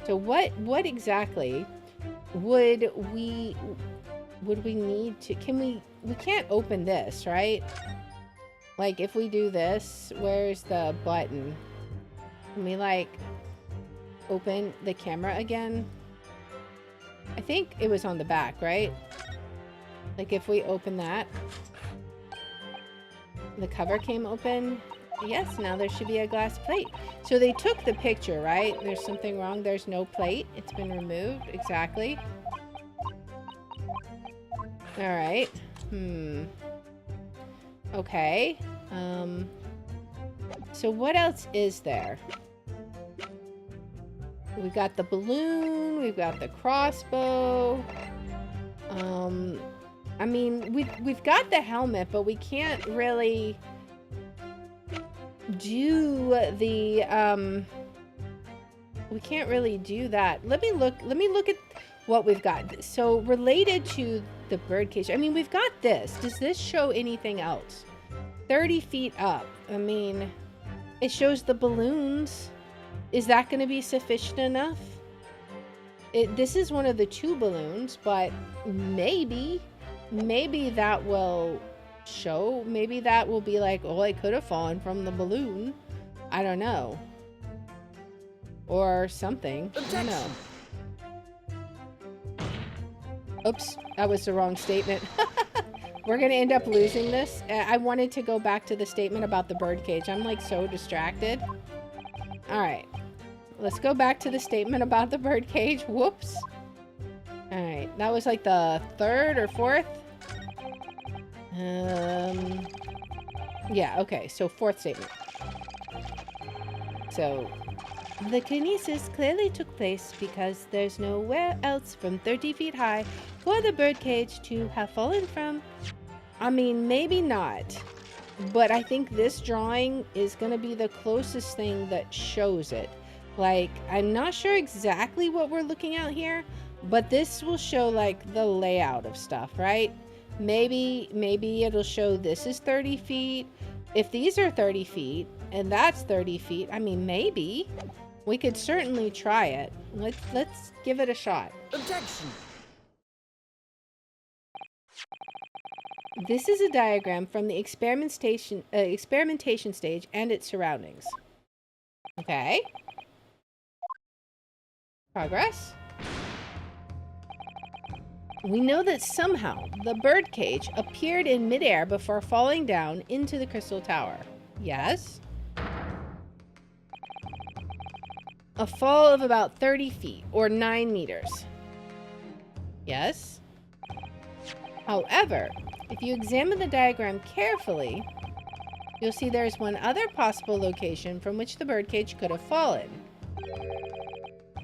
So what exactly would we need to, we can't open this, right? Like if we do this, where's the button? Can we like open the camera again? I think it was on the back, right? Like if we open that, the cover came open. Yes, now there should be a glass plate. So they took the picture, right? There's something wrong. There's no plate. It's been removed. Exactly. All right. Okay. So what else is there? We've got the balloon. We've got the crossbow. I mean, we've got the helmet, but we can't really do the we can't really do that. Let me look at what we've got. So related to the birdcage, I mean, we've got this. Does this show anything else? 30 feet up. I mean, it shows the balloons. Is that going to be sufficient enough? This is one of the 2 balloons, but maybe that will show. Maybe that will be like, oh, I could have fallen from the balloon. I don't know. Or something. I don't know. Oops, that was the wrong statement. We're going to end up losing this. I wanted to go back to the statement about the birdcage. I'm like so distracted. All right. Let's go back to the statement about the birdcage. Whoops. All right. That was like the 3rd or 4th. Yeah, okay. So 4th statement. So the kinesis clearly took place because there's nowhere else from 30 feet high for the birdcage to have fallen from. I mean, maybe not. But I think this drawing is going to be the closest thing that shows it. Like, I'm not sure exactly what we're looking at here, but this will show, like, the layout of stuff, right? Maybe it'll show this is 30 feet. If these are 30 feet, and that's 30 feet, I mean, maybe. We could certainly try it. Let's give it a shot. Objection! This is a diagram from the experimentation stage and its surroundings. Okay. Progress. We know that somehow the birdcage appeared in midair before falling down into the crystal tower. Yes. A fall of about 30 feet or 9 meters. Yes. However, if you examine the diagram carefully, you'll see there's one other possible location from which the birdcage could have fallen.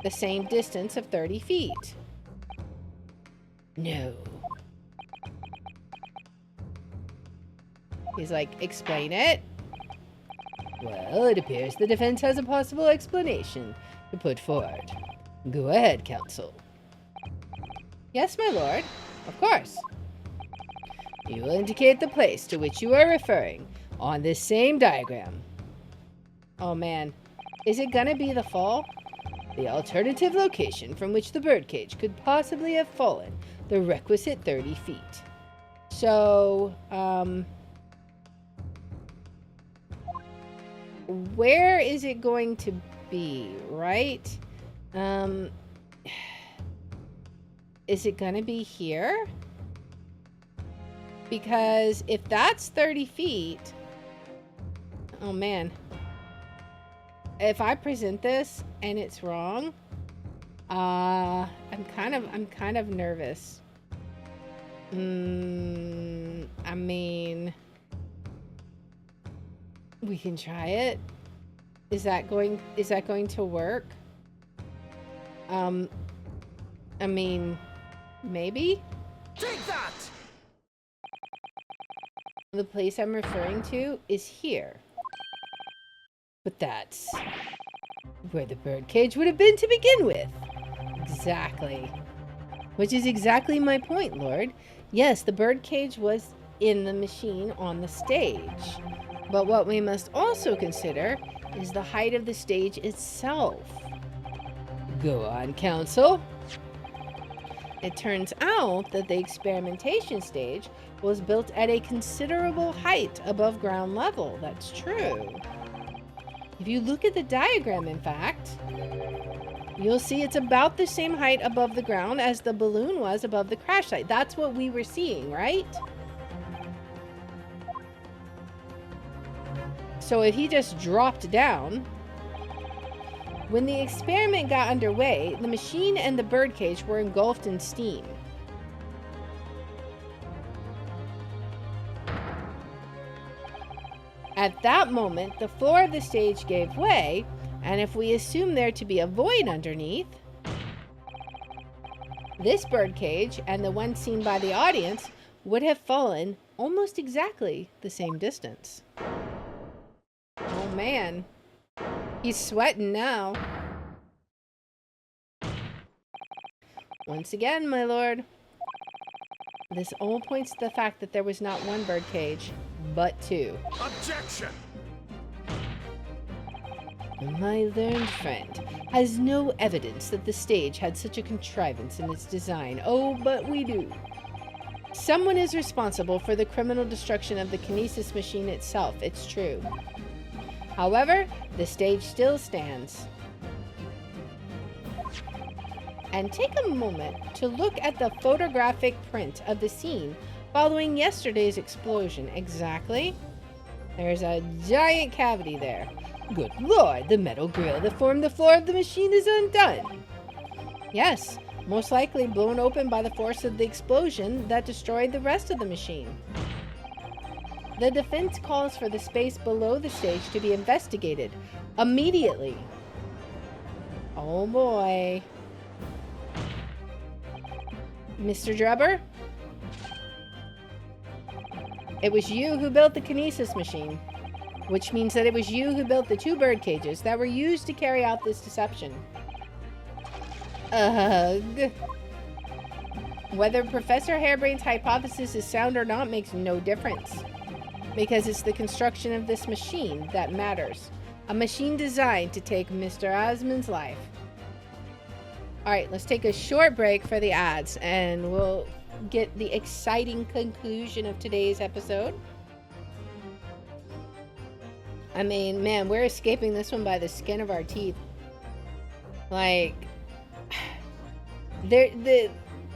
The same distance of 30 feet. No. He's like, explain it. Well, it appears the defense has a possible explanation to put forward. Go ahead, counsel. Yes, my lord. Of course. You will indicate the place to which you are referring on this same diagram. Oh man. Is it gonna be the fall? The alternative location from which the birdcage could possibly have fallen the requisite 30 feet. So, where is it going to be, right? Is it gonna be here? Because if that's 30 feet, oh man. If I present this and it's wrong, I'm kind of nervous. I mean, we can try it. Is that going to work? I mean, maybe? Take that! The place I'm referring to is here. But that's where the birdcage would have been to begin with. Exactly. Which is exactly my point, Lord. Yes, the birdcage was in the machine on the stage. But what we must also consider is the height of the stage itself. Go on, Counsel. It turns out that the experimentation stage was built at a considerable height above ground level. That's true. If you look at the diagram, in fact, you'll see it's about the same height above the ground as the balloon was above the crash site. That's what we were seeing, right? So if he just dropped down, when the experiment got underway, the machine and the birdcage were engulfed in steam. At that moment, the floor of the stage gave way, and if we assume there to be a void underneath, this birdcage and the one seen by the audience would have fallen almost exactly the same distance. Oh man, he's sweating now. Once again, my lord, this all points to the fact that there was not one birdcage, but two. Objection! My learned friend has no evidence that the stage had such a contrivance in its design. Oh, but we do. Someone is responsible for the criminal destruction of the kinesis machine itself, it's true. However, the stage still stands. And take a moment to look at the photographic print of the scene following yesterday's explosion. Exactly. There's a giant cavity there. Good lord, the metal grill that formed the floor of the machine is undone. Yes, most likely blown open by the force of the explosion that destroyed the rest of the machine. The defense calls for the space below the stage to be investigated immediately. Oh boy. Mr. Drebber? It was you who built the kinesis machine, which means that it was you who built the two bird cages that were used to carry out this deception. Ugh. Whether Professor Harebrain's hypothesis is sound or not makes no difference, because it's the construction of this machine that matters. A machine designed to take Mr. Osmond's life. Alright, let's take a short break for the ads, and we'll get the exciting conclusion of today's episode. I mean, man, we're escaping this one by the skin of our teeth. Like,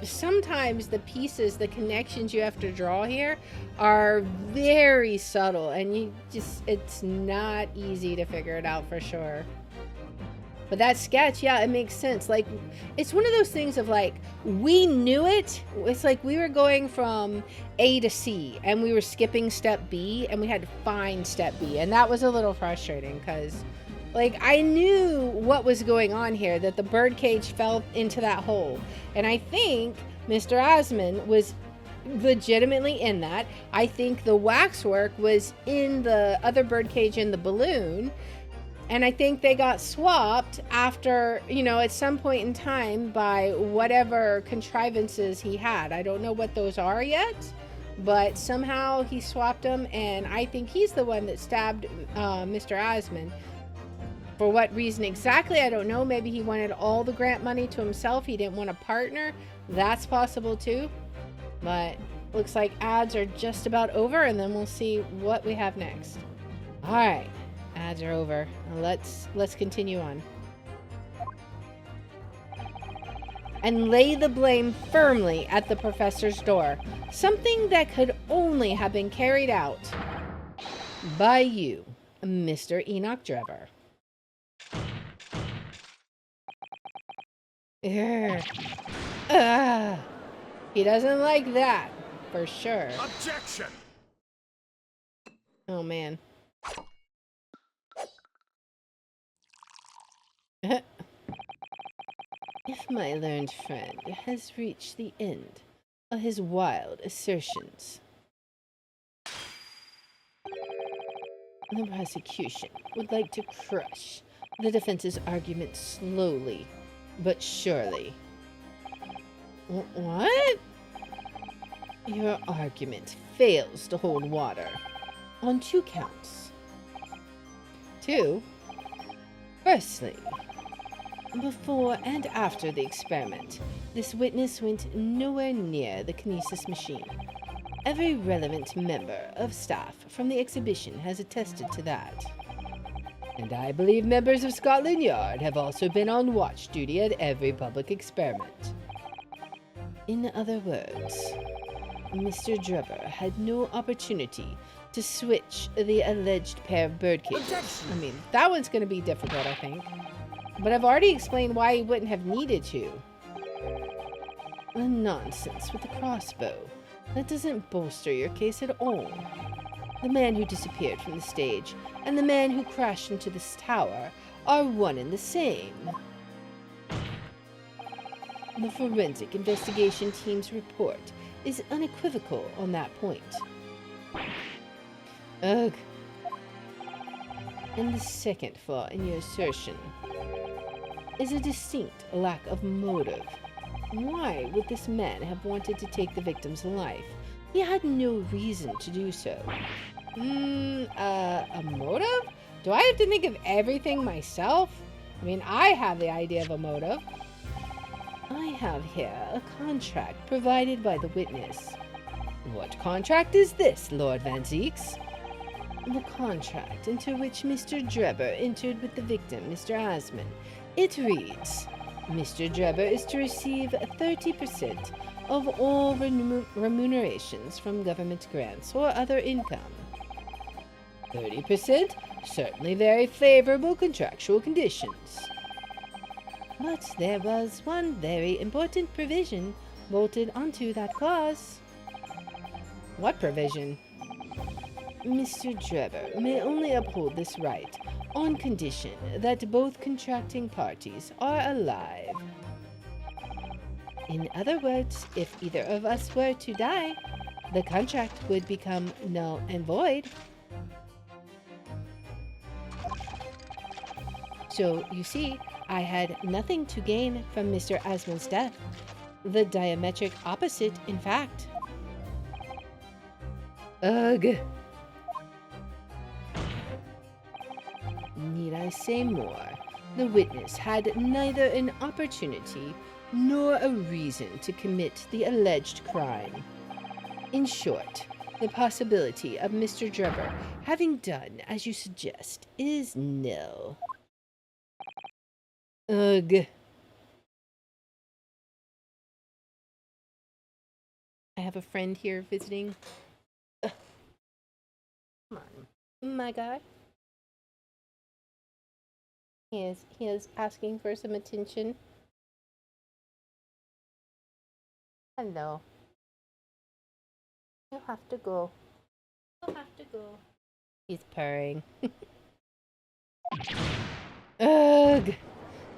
sometimes the pieces, the connections you have to draw here are very subtle, and it's not easy to figure it out for sure. But that sketch, yeah, it makes sense. Like, it's one of those things of like, we knew it. It's like we were going from A to C and we were skipping step B and we had to find step B. And that was a little frustrating because, like, I knew what was going on here, that the birdcage fell into that hole. And I think Mr. Osmond was legitimately in that. I think the waxwork was in the other birdcage in the balloon. And I think they got swapped after, you know, at some point in time by whatever contrivances he had. I don't know what those are yet, but somehow he swapped them, and I think he's the one that stabbed Mr. Osmond. For what reason exactly, I don't know. Maybe he wanted all the grant money to himself. He didn't want a partner. That's possible too. But looks like ads are just about over, and then we'll see what we have next. All right. Ads are over. Let's continue on. And lay the blame firmly at the professor's door. Something that could only have been carried out by you, Mr. Enoch Drebber. He doesn't like that, for sure. Objection! Oh, man. If my learned friend has reached the end of his wild assertions, The prosecution would like to crush the defense's argument slowly but surely. What? Your argument fails to hold water on 2 counts. 2. Firstly, before and after the experiment, this witness went nowhere near the kinesis machine. Every relevant member of staff from the exhibition has attested to that. And I believe members of Scotland Yard have also been on watch duty at every public experiment. In other words, Mr. Drebber had no opportunity to switch the alleged pair of bird cages. I mean, that one's going to be difficult, I think. But I've already explained why he wouldn't have needed to. The nonsense with the crossbow. That doesn't bolster your case at all. The man who disappeared from the stage and the man who crashed into this tower are one and the same. The forensic investigation team's report is unequivocal on that point. Ugh. And the second flaw in your assertion is a distinct lack of motive. Why would this man have wanted to take the victim's life? He had no reason to do so. A motive? Do I have to think of everything myself? I mean, I have the idea of a motive. I have here a contract provided by the witness. What contract is this, Lord Van Zeeks? The contract into which Mr. Drebber entered with the victim, Mr. Asman. It reads, Mr. Drebber is to receive 30% of all remunerations from government grants or other income. 30%? Certainly very favorable contractual conditions. But there was one very important provision bolted onto that clause. What provision? Mr. Drebber may only uphold this right on condition that both contracting parties are alive. In other words, if either of us were to die, the contract would become null and void. So, you see, I had nothing to gain from Mr. Asman's death. The diametric opposite, in fact. Ugh. Need I say more? The witness had neither an opportunity nor a reason to commit the alleged crime. In short, the possibility of Mr. Drebber having done as you suggest is nil. Ugh. I have a friend here visiting. Ugh. Come on, my guy. He is asking for some attention. Hello. You'll have to go. You'll have to go. He's purring. Ugh.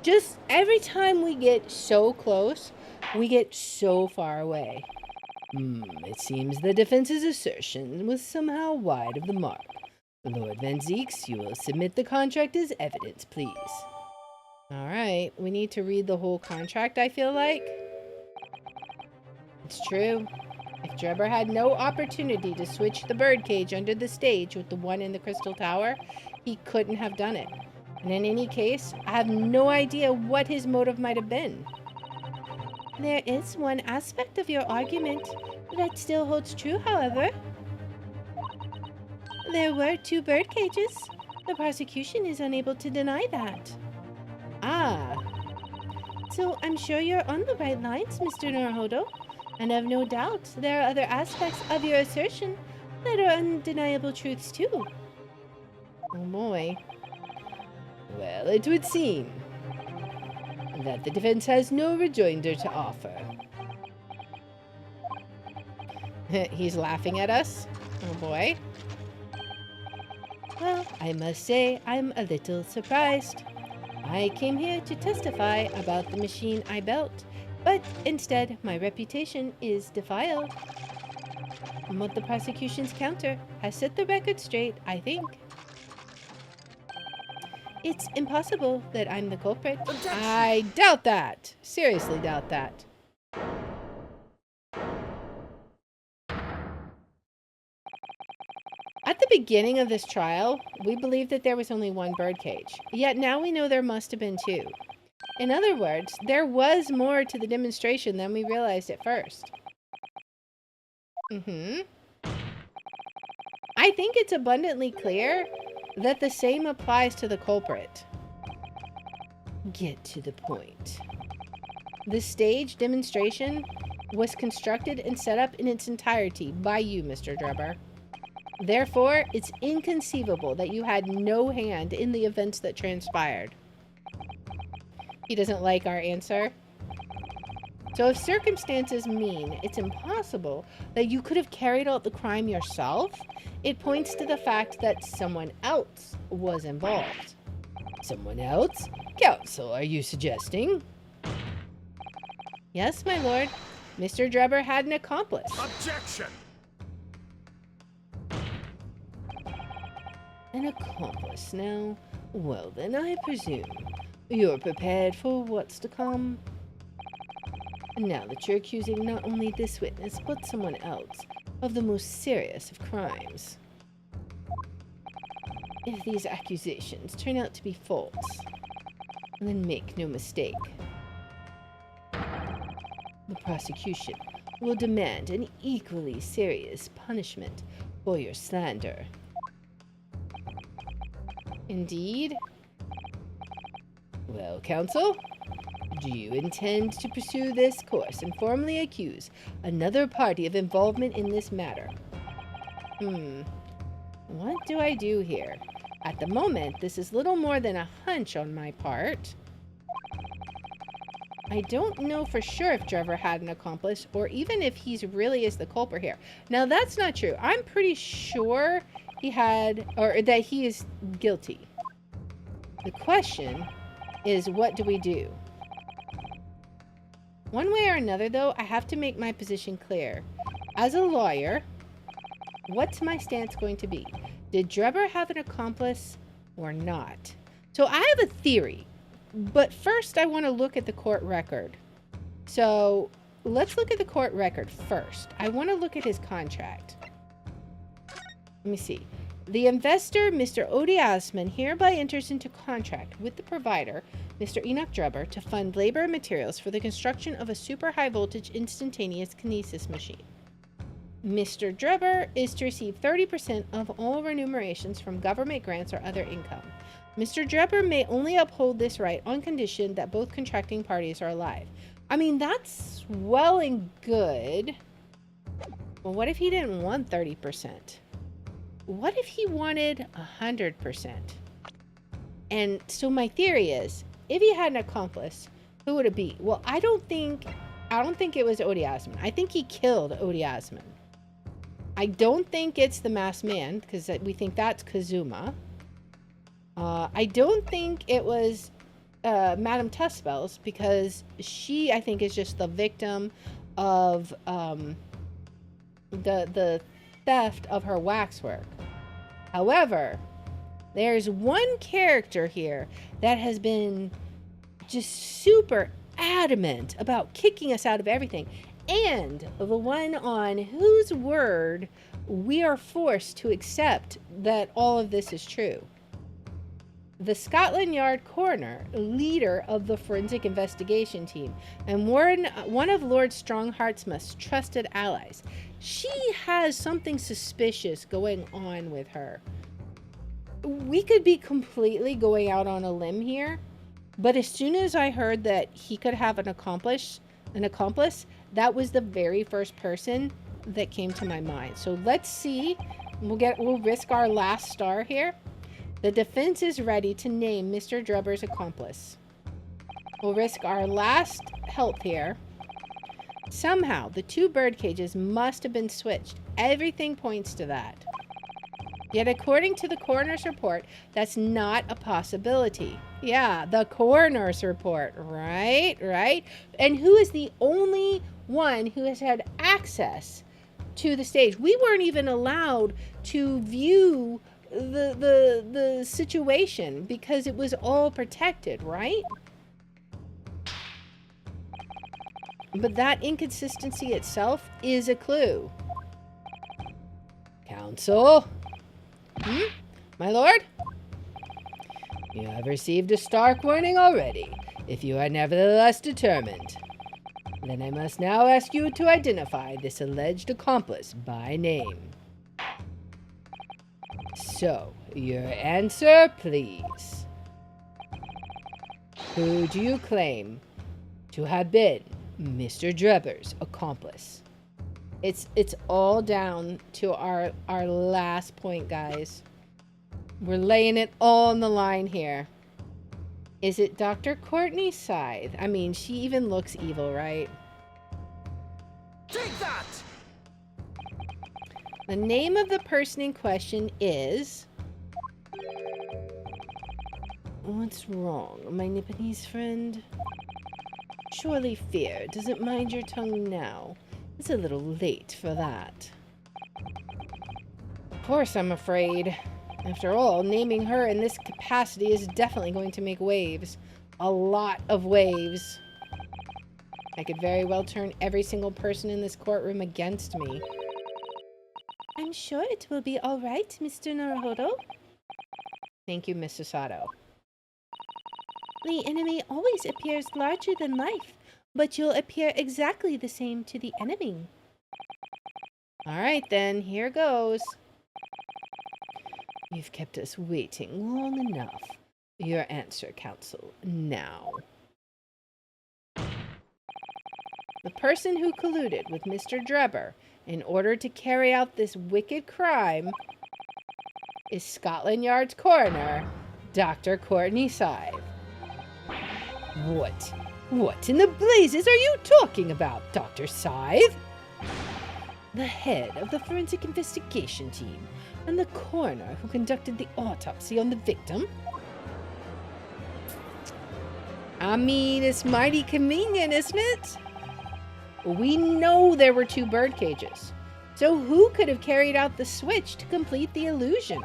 Just every time we get so close, we get so far away. It seems the defense's assertion was somehow wide of the mark. Lord Van Zeeks, you will submit the contract as evidence, please. Alright, we need to read the whole contract, I feel like. It's true. If Drebber had no opportunity to switch the birdcage under the stage with the one in the Crystal Tower, he couldn't have done it. And in any case, I have no idea what his motive might have been. There is one aspect of your argument that still holds true, however. There were 2 bird cages. The prosecution is unable to deny that. Ah. So I'm sure you're on the right lines, Mr. Norhodo. And I've no doubt there are other aspects of your assertion that are undeniable truths too. Oh boy. Well, it would seem that the defense has no rejoinder to offer. He's laughing at us. Oh boy. Well, I must say I'm a little surprised. I came here to testify about the machine I built, but instead my reputation is defiled. But the prosecution's counter has set the record straight, I think. It's impossible that I'm the culprit. Objection. I doubt that. Seriously doubt that. At the beginning of this trial, we believed that there was only one birdcage. Yet now we know there must have been two. In other words, there was more to the demonstration than we realized at first. I think it's abundantly clear that the same applies to the culprit. Get to the point. The stage demonstration was constructed and set up in its entirety by you, Mr. Drebber. Therefore, it's inconceivable that you had no hand in the events that transpired. He doesn't like our answer. So if circumstances mean it's impossible that you could have carried out the crime yourself, it points to the fact that someone else was involved. Someone else? Counsel, are you suggesting? Yes, my lord. Mr. Drebber had an accomplice. Objection! An accomplice now? Well then, I presume you're prepared for what's to come? Now that you're accusing not only this witness, but someone else of the most serious of crimes. If these accusations turn out to be false, then make no mistake. The prosecution will demand an equally serious punishment for your slander. Indeed? Well, counsel, do you intend to pursue this course and formally accuse another party of involvement in this matter? What do I do here? At the moment, this is little more than a hunch on my part. I don't know for sure if Drebber had an accomplice or even if he really is the culprit here. Now, that's not true. I'm pretty sure he had, or that he is guilty. The question is, what do we do? One way or another, though, I have to make my position clear. As a lawyer, what's my stance going to be? Did Drebber have an accomplice or not? So I have a theory, but first I want to look at the court record. So let's look at the court record first. I want to look at his contract. Let me see. The investor, Mr. Odiasman, hereby enters into contract with the provider, Mr. Enoch Drebber, to fund labor and materials for the construction of a super high voltage instantaneous kinesis machine. Mr. Drebber is to receive 30% of all remunerations from government grants or other income. Mr. Drebber may only uphold this right on condition that both contracting parties are alive. I mean, that's well and good. Well, what if he didn't want 30%? What if he wanted 100%? And so my theory is, if he had an accomplice, who would it be? Well, I don't think it was Odiasman. I think he killed Odiasman. I don't think it's the masked man, because we think that's Kazuma. I don't think it was Madame Tuspels, because she, I think, is just the victim of the theft of her waxwork. However, there's one character here that has been just super adamant about kicking us out of everything, and the one on whose word we are forced to accept that all of this is true. The Scotland Yard coroner, leader of the forensic investigation team, and one of Lord Strongheart's most trusted allies. She has something suspicious going on with her. We could be completely going out on a limb here, but as soon as I heard that he could have an accomplice, that was the very first person that came to my mind. So let's see. We'll risk our last star here. The defense is ready to name Mr. Drebber's accomplice. We'll risk our last help here. Somehow, the two bird cages must have been switched. Everything points to that. Yet, according to the coroner's report, that's not a possibility. Yeah, the coroner's report, right? And who is the only one who has had access to the stage? We weren't even allowed to view the situation because it was all protected, right? But that inconsistency itself is a clue. Counsel? My lord? You have received a stark warning already. If you are nevertheless determined, then I must now ask you to identify this alleged accomplice by name. So, your answer, please. Who do you claim to have been Mr. Drebber's accomplice? It's all down to our last point, guys. We're laying it all on the line here. Is it Dr. Courtney Scythe? I mean, she even looks evil, right? Take that! The name of the person in question is... What's wrong, my Nipponese friend? Surely fear doesn't mind your tongue now. It's a little late for that. Of course, I'm afraid. After all, naming her in this capacity is definitely going to make waves. A lot of waves. I could very well turn every single person in this courtroom against me. I'm sure it will be all right, Mr. Naruhodo. Thank you, Miss Sasato. The enemy always appears larger than life, but you'll appear exactly the same to the enemy. All right, then. Here goes. You've kept us waiting long enough. Your answer, counsel, now. The person who colluded with Mr. Drebber in order to carry out this wicked crime is Scotland Yard's coroner, Dr. Courtney Scythe. What in the blazes are you talking about, Dr. Scythe? The head of the forensic investigation team and the coroner who conducted the autopsy on the victim? I mean, it's mighty convenient, isn't it? We know there were 2 bird cages. So who could have carried out the switch to complete the illusion?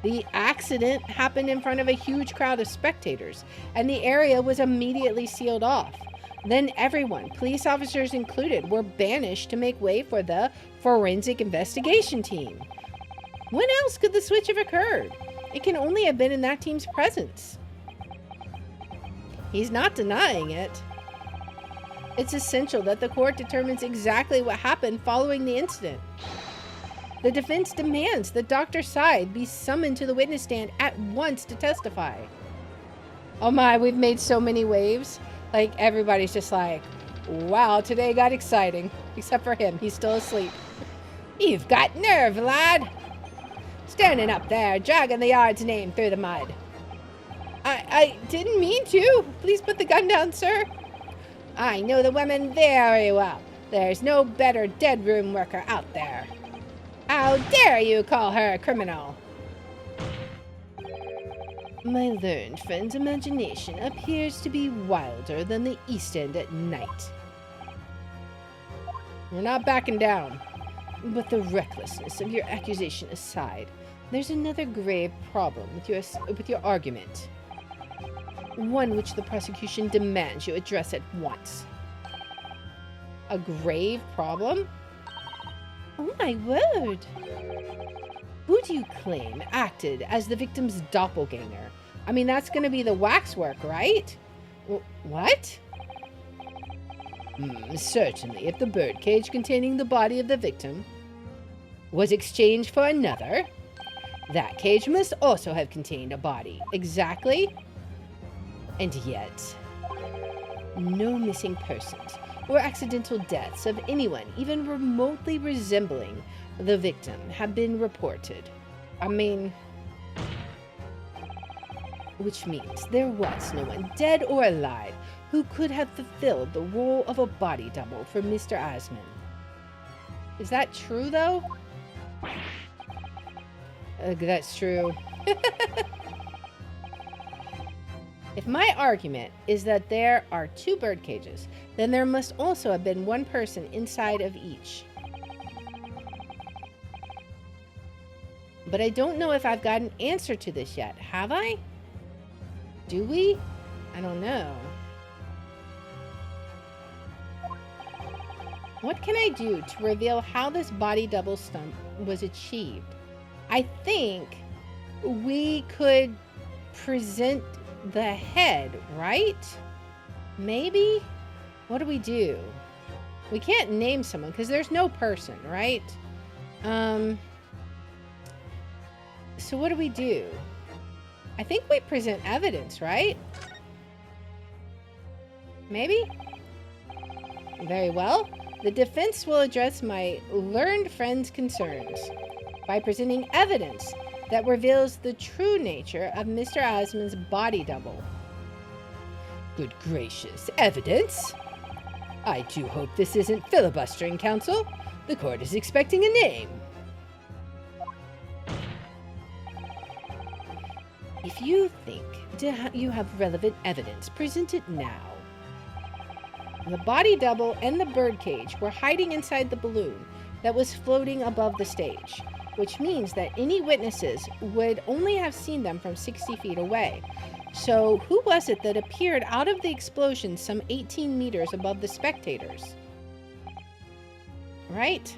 The accident happened in front of a huge crowd of spectators, and the area was immediately sealed off. Then everyone, police officers included, were banished to make way for the forensic investigation team. When else could the switch have occurred? It can only have been in that team's presence. He's not denying it. It's essential that the court determines exactly what happened following the incident. The defense demands that Dr. Scythe be summoned to the witness stand at once to testify. Oh my, we've made so many waves. Like, everybody's just like, wow, today got exciting. Except for him, he's still asleep. You've got nerve, lad. Standing up there, dragging the yard's name through the mud. I didn't mean to. Please put the gun down, sir. I know the woman very well. There's no better dead room worker out there. How dare you call her a criminal? My learned friend's imagination appears to be wilder than the East End at night. We're not backing down. But the recklessness of your accusation aside, there's another grave problem with your argument. One which the prosecution demands you address at once. A grave problem? Oh my word! Who do you claim acted as the victim's doppelganger? I mean, that's gonna be the waxwork, right? What? Certainly, if the birdcage containing the body of the victim was exchanged for another, that cage must also have contained a body. Exactly. And yet, no missing persons or accidental deaths of anyone even remotely resembling the victim have been reported. I mean, which means there was no one, dead or alive, who could have fulfilled the role of a body double for Mr. Asman. Is that true, though? That's true. If my argument is that there are 2 bird cages, then there must also have been one person inside of each. But I don't know if I've got an answer to this yet. Have I? Do we? I don't know. What can I do to reveal how this body double stunt was achieved? I think we could present the head, right? Maybe? What do we do? We can't name someone because there's no person, right? So what do we do? I think we present evidence, right? Maybe? Very well. The defense will address my learned friend's concerns by presenting evidence that reveals the true nature of Mr. Osmond's body double. Good gracious, evidence? I do hope this isn't filibustering, counsel. The court is expecting a name. If you think you have relevant evidence, present it now. The body double and the birdcage were hiding inside the balloon that was floating above the stage, which means that any witnesses would only have seen them from 60 feet away. So who was it that appeared out of the explosion some 18 meters above the spectators? Right?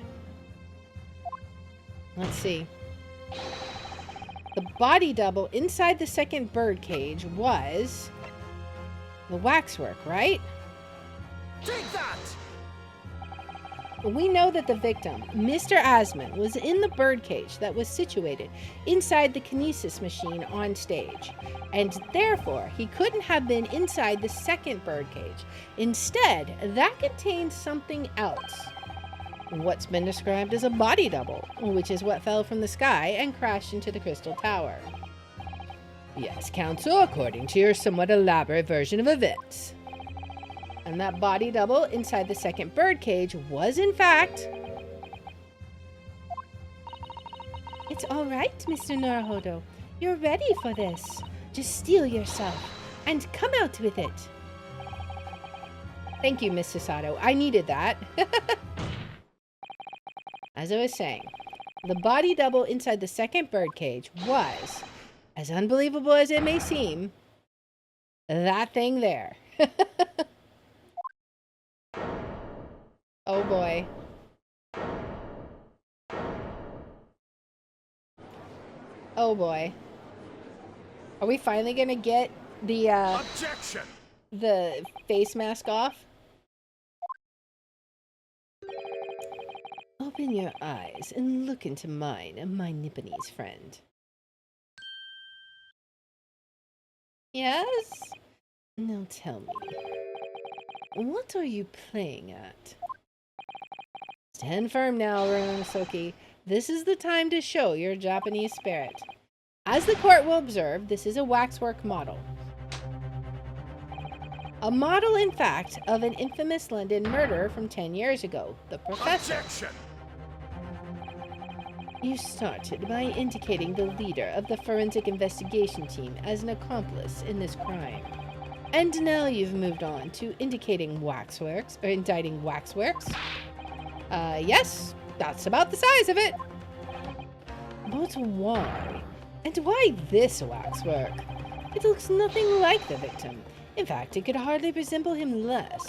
Let's see. The body double inside the second birdcage was the waxwork, right? Take that! We know that the victim, Mr. Osmond, was in the birdcage that was situated inside the kinesis machine on stage, and therefore he couldn't have been inside the second birdcage. Instead, that contained something else. What's been described as a body double, which is what fell from the sky and crashed into the crystal tower. Yes, counsel, according to your somewhat elaborate version of events. And that body double inside the second birdcage was, in fact... It's all right, Mr. Naruhodo. You're ready for this. Just steel yourself and come out with it. Thank you, Miss Sasato. I needed that. As I was saying, the body double inside the second birdcage was, as unbelievable as it may seem, that thing there. Oh boy. Oh boy. Are we finally gonna get the Objection! The face mask off? Open your eyes and look into mine, my Nipponese friend. Yes? Now tell me, what are you playing at? Stand firm now, Ronosuke. This is the time to show your Japanese spirit. As the court will observe, this is a waxwork model. A model, in fact, of an infamous London murderer from 10 years ago, the Professor. Objection! You started by indicating the leader of the forensic investigation team as an accomplice in this crime. And now you've moved on to indicating waxworks, or indicting waxworks. Yes, that's about the size of it. But why? And why this waxwork? It looks nothing like the victim. In fact, it could hardly resemble him less.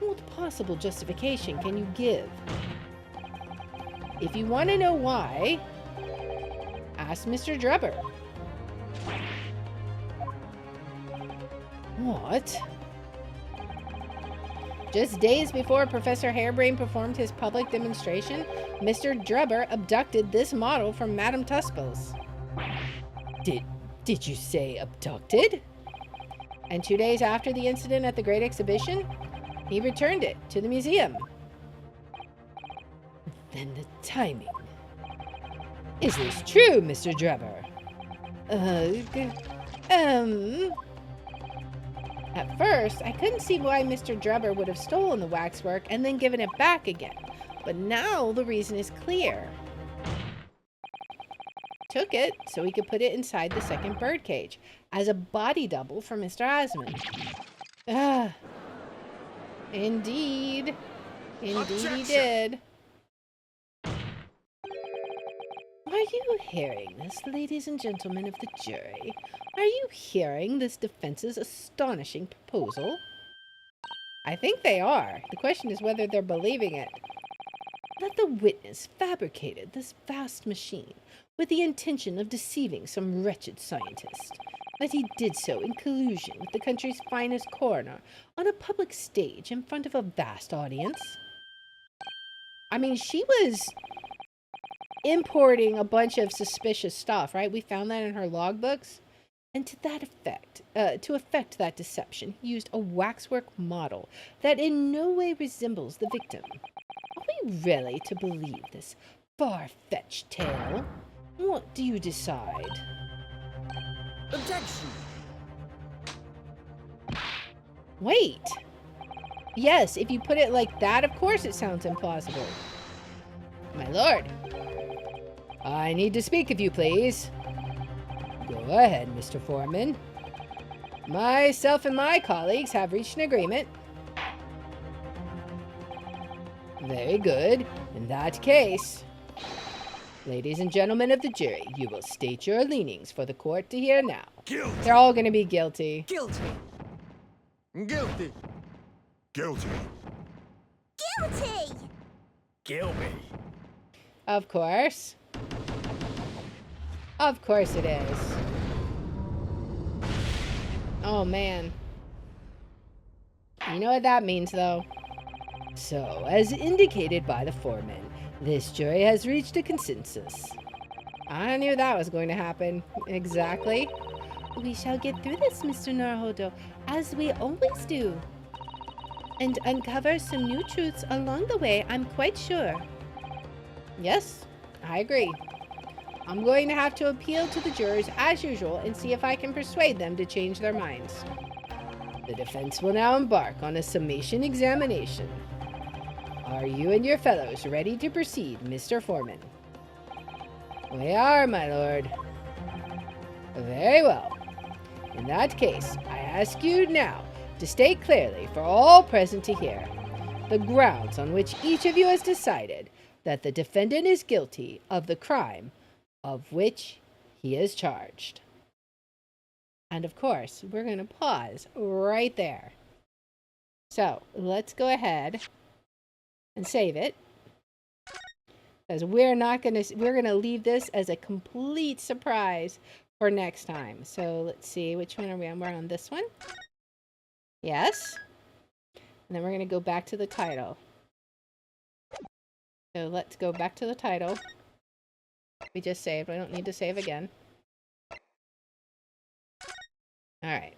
What possible justification can you give? If you want to know why, ask Mr. Drebber. What? Just days before Professor Harebrain performed his public demonstration, Mr. Drebber abducted this model from Madame Tuspel's. Did you say abducted? And 2 days after the incident at the Great Exhibition, he returned it to the museum. Then the timing. Is this true, Mr. Drebber? At first, I couldn't see why Mr. Drebber would have stolen the waxwork and then given it back again. But now the reason is clear. Took it so he could put it inside the second birdcage as a body double for Mr. Osmond. Indeed. Indeed he did. Why you hearing this, ladies and gentlemen of the jury? Are you hearing this defense's astonishing proposal? I think they are. The question is whether they're believing it. That the witness fabricated this vast machine with the intention of deceiving some wretched scientist. That he did so in collusion with the country's finest coroner on a public stage in front of a vast audience. I mean, she was importing a bunch of suspicious stuff, right? We found that in her logbooks. And to that effect, to effect that deception, he used a waxwork model that in no way resembles the victim. Are we really to believe this far-fetched tale? What do you decide? Objection! Wait. Yes, if you put it like that, of course it sounds implausible. My lord. I need to speak, if you please. Go ahead, Mr. Foreman. Myself and my colleagues have reached an agreement. Very good. In that case, ladies and gentlemen of the jury, you will state your leanings for the court to hear now. Guilty! They're all going to be guilty. Guilty! Guilty! Guilty! Guilty! Guilty! Of course. Of course it is. Oh, man. You know what that means, though? So, as indicated by the foreman, this jury has reached a consensus. I knew that was going to happen. Exactly. We shall get through this, Mr. Naruhodo, as we always do. And uncover some new truths along the way, I'm quite sure. Yes, I agree. I'm going to have to appeal to the jurors as usual and see if I can persuade them to change their minds. The defense will now embark on a summation examination. Are you and your fellows ready to proceed, Mr. Foreman? We are, my lord. Very well. In that case, I ask you now to state clearly for all present to hear the grounds on which each of you has decided that the defendant is guilty of the crime of which he is charged. And of course, we're going to pause right there. So let's go ahead and save it, because we're going to leave this as a complete surprise for next time. So let's see, which one are we on? We're on this one. Yes. And then we're going to go back to the title. So let's go back to the title. We just saved. We don't need to save again. All right.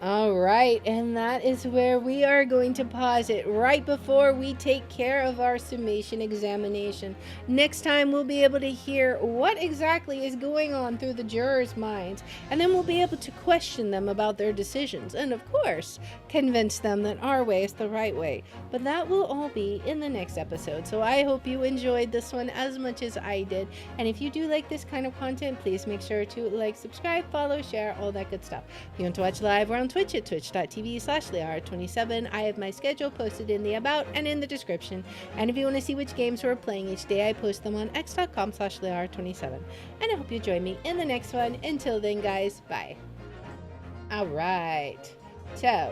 All right, and that is where we are going to pause it right before we take care of our summation examination. Next time, we'll be able to hear what exactly is going on through the jurors' minds, and then we'll be able to question them about their decisions, and of course, convince them that our way is the right way. But that will all be in the next episode, so I hope you enjoyed this one as much as I did. And if you do like this kind of content, please make sure to like, subscribe, follow, share, all that good stuff. If you want to watch live, we're on Twitch at twitch.tv/Liara27. I have my schedule posted in the about and in the description. And if you want to see which games we're playing each day, I post them on x.com/Liara27. And I hope you join me in the next one. Until then, guys, bye. All right. So,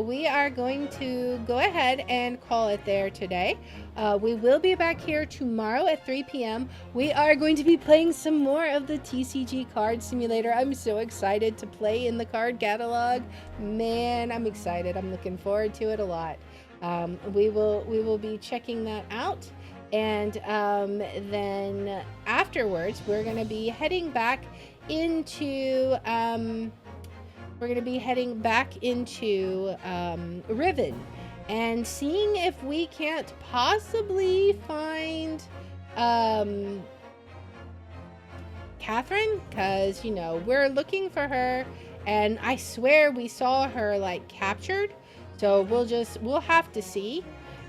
we are going to go ahead and call it there today. We will be back here tomorrow at 3 p.m. We are going to be playing some more of the TCG Card Simulator. I'm so excited to play in the card catalog. Man, I'm excited. I'm looking forward to it a lot. We will be checking that out. And then afterwards, we're going to be heading back into... Riven and seeing if we can't possibly find Catherine, because, you know, we're looking for her, and I swear we saw her, like, captured, so we'll have to see.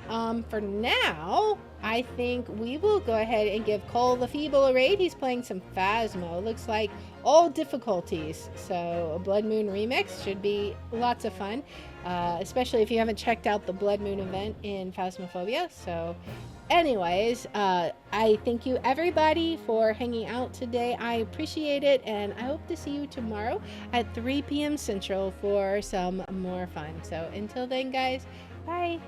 For now, I think we will go ahead and give Cole the Feeble a raid. He's playing some Phasmo. Looks like all difficulties. So a Blood Moon remix should be lots of fun. especially if you haven't checked out the Blood Moon event in Phasmophobia. So anyways, I thank you everybody for hanging out today. I appreciate it, and I hope to see you tomorrow at 3 p.m. Central for some more fun. So until then, guys, bye.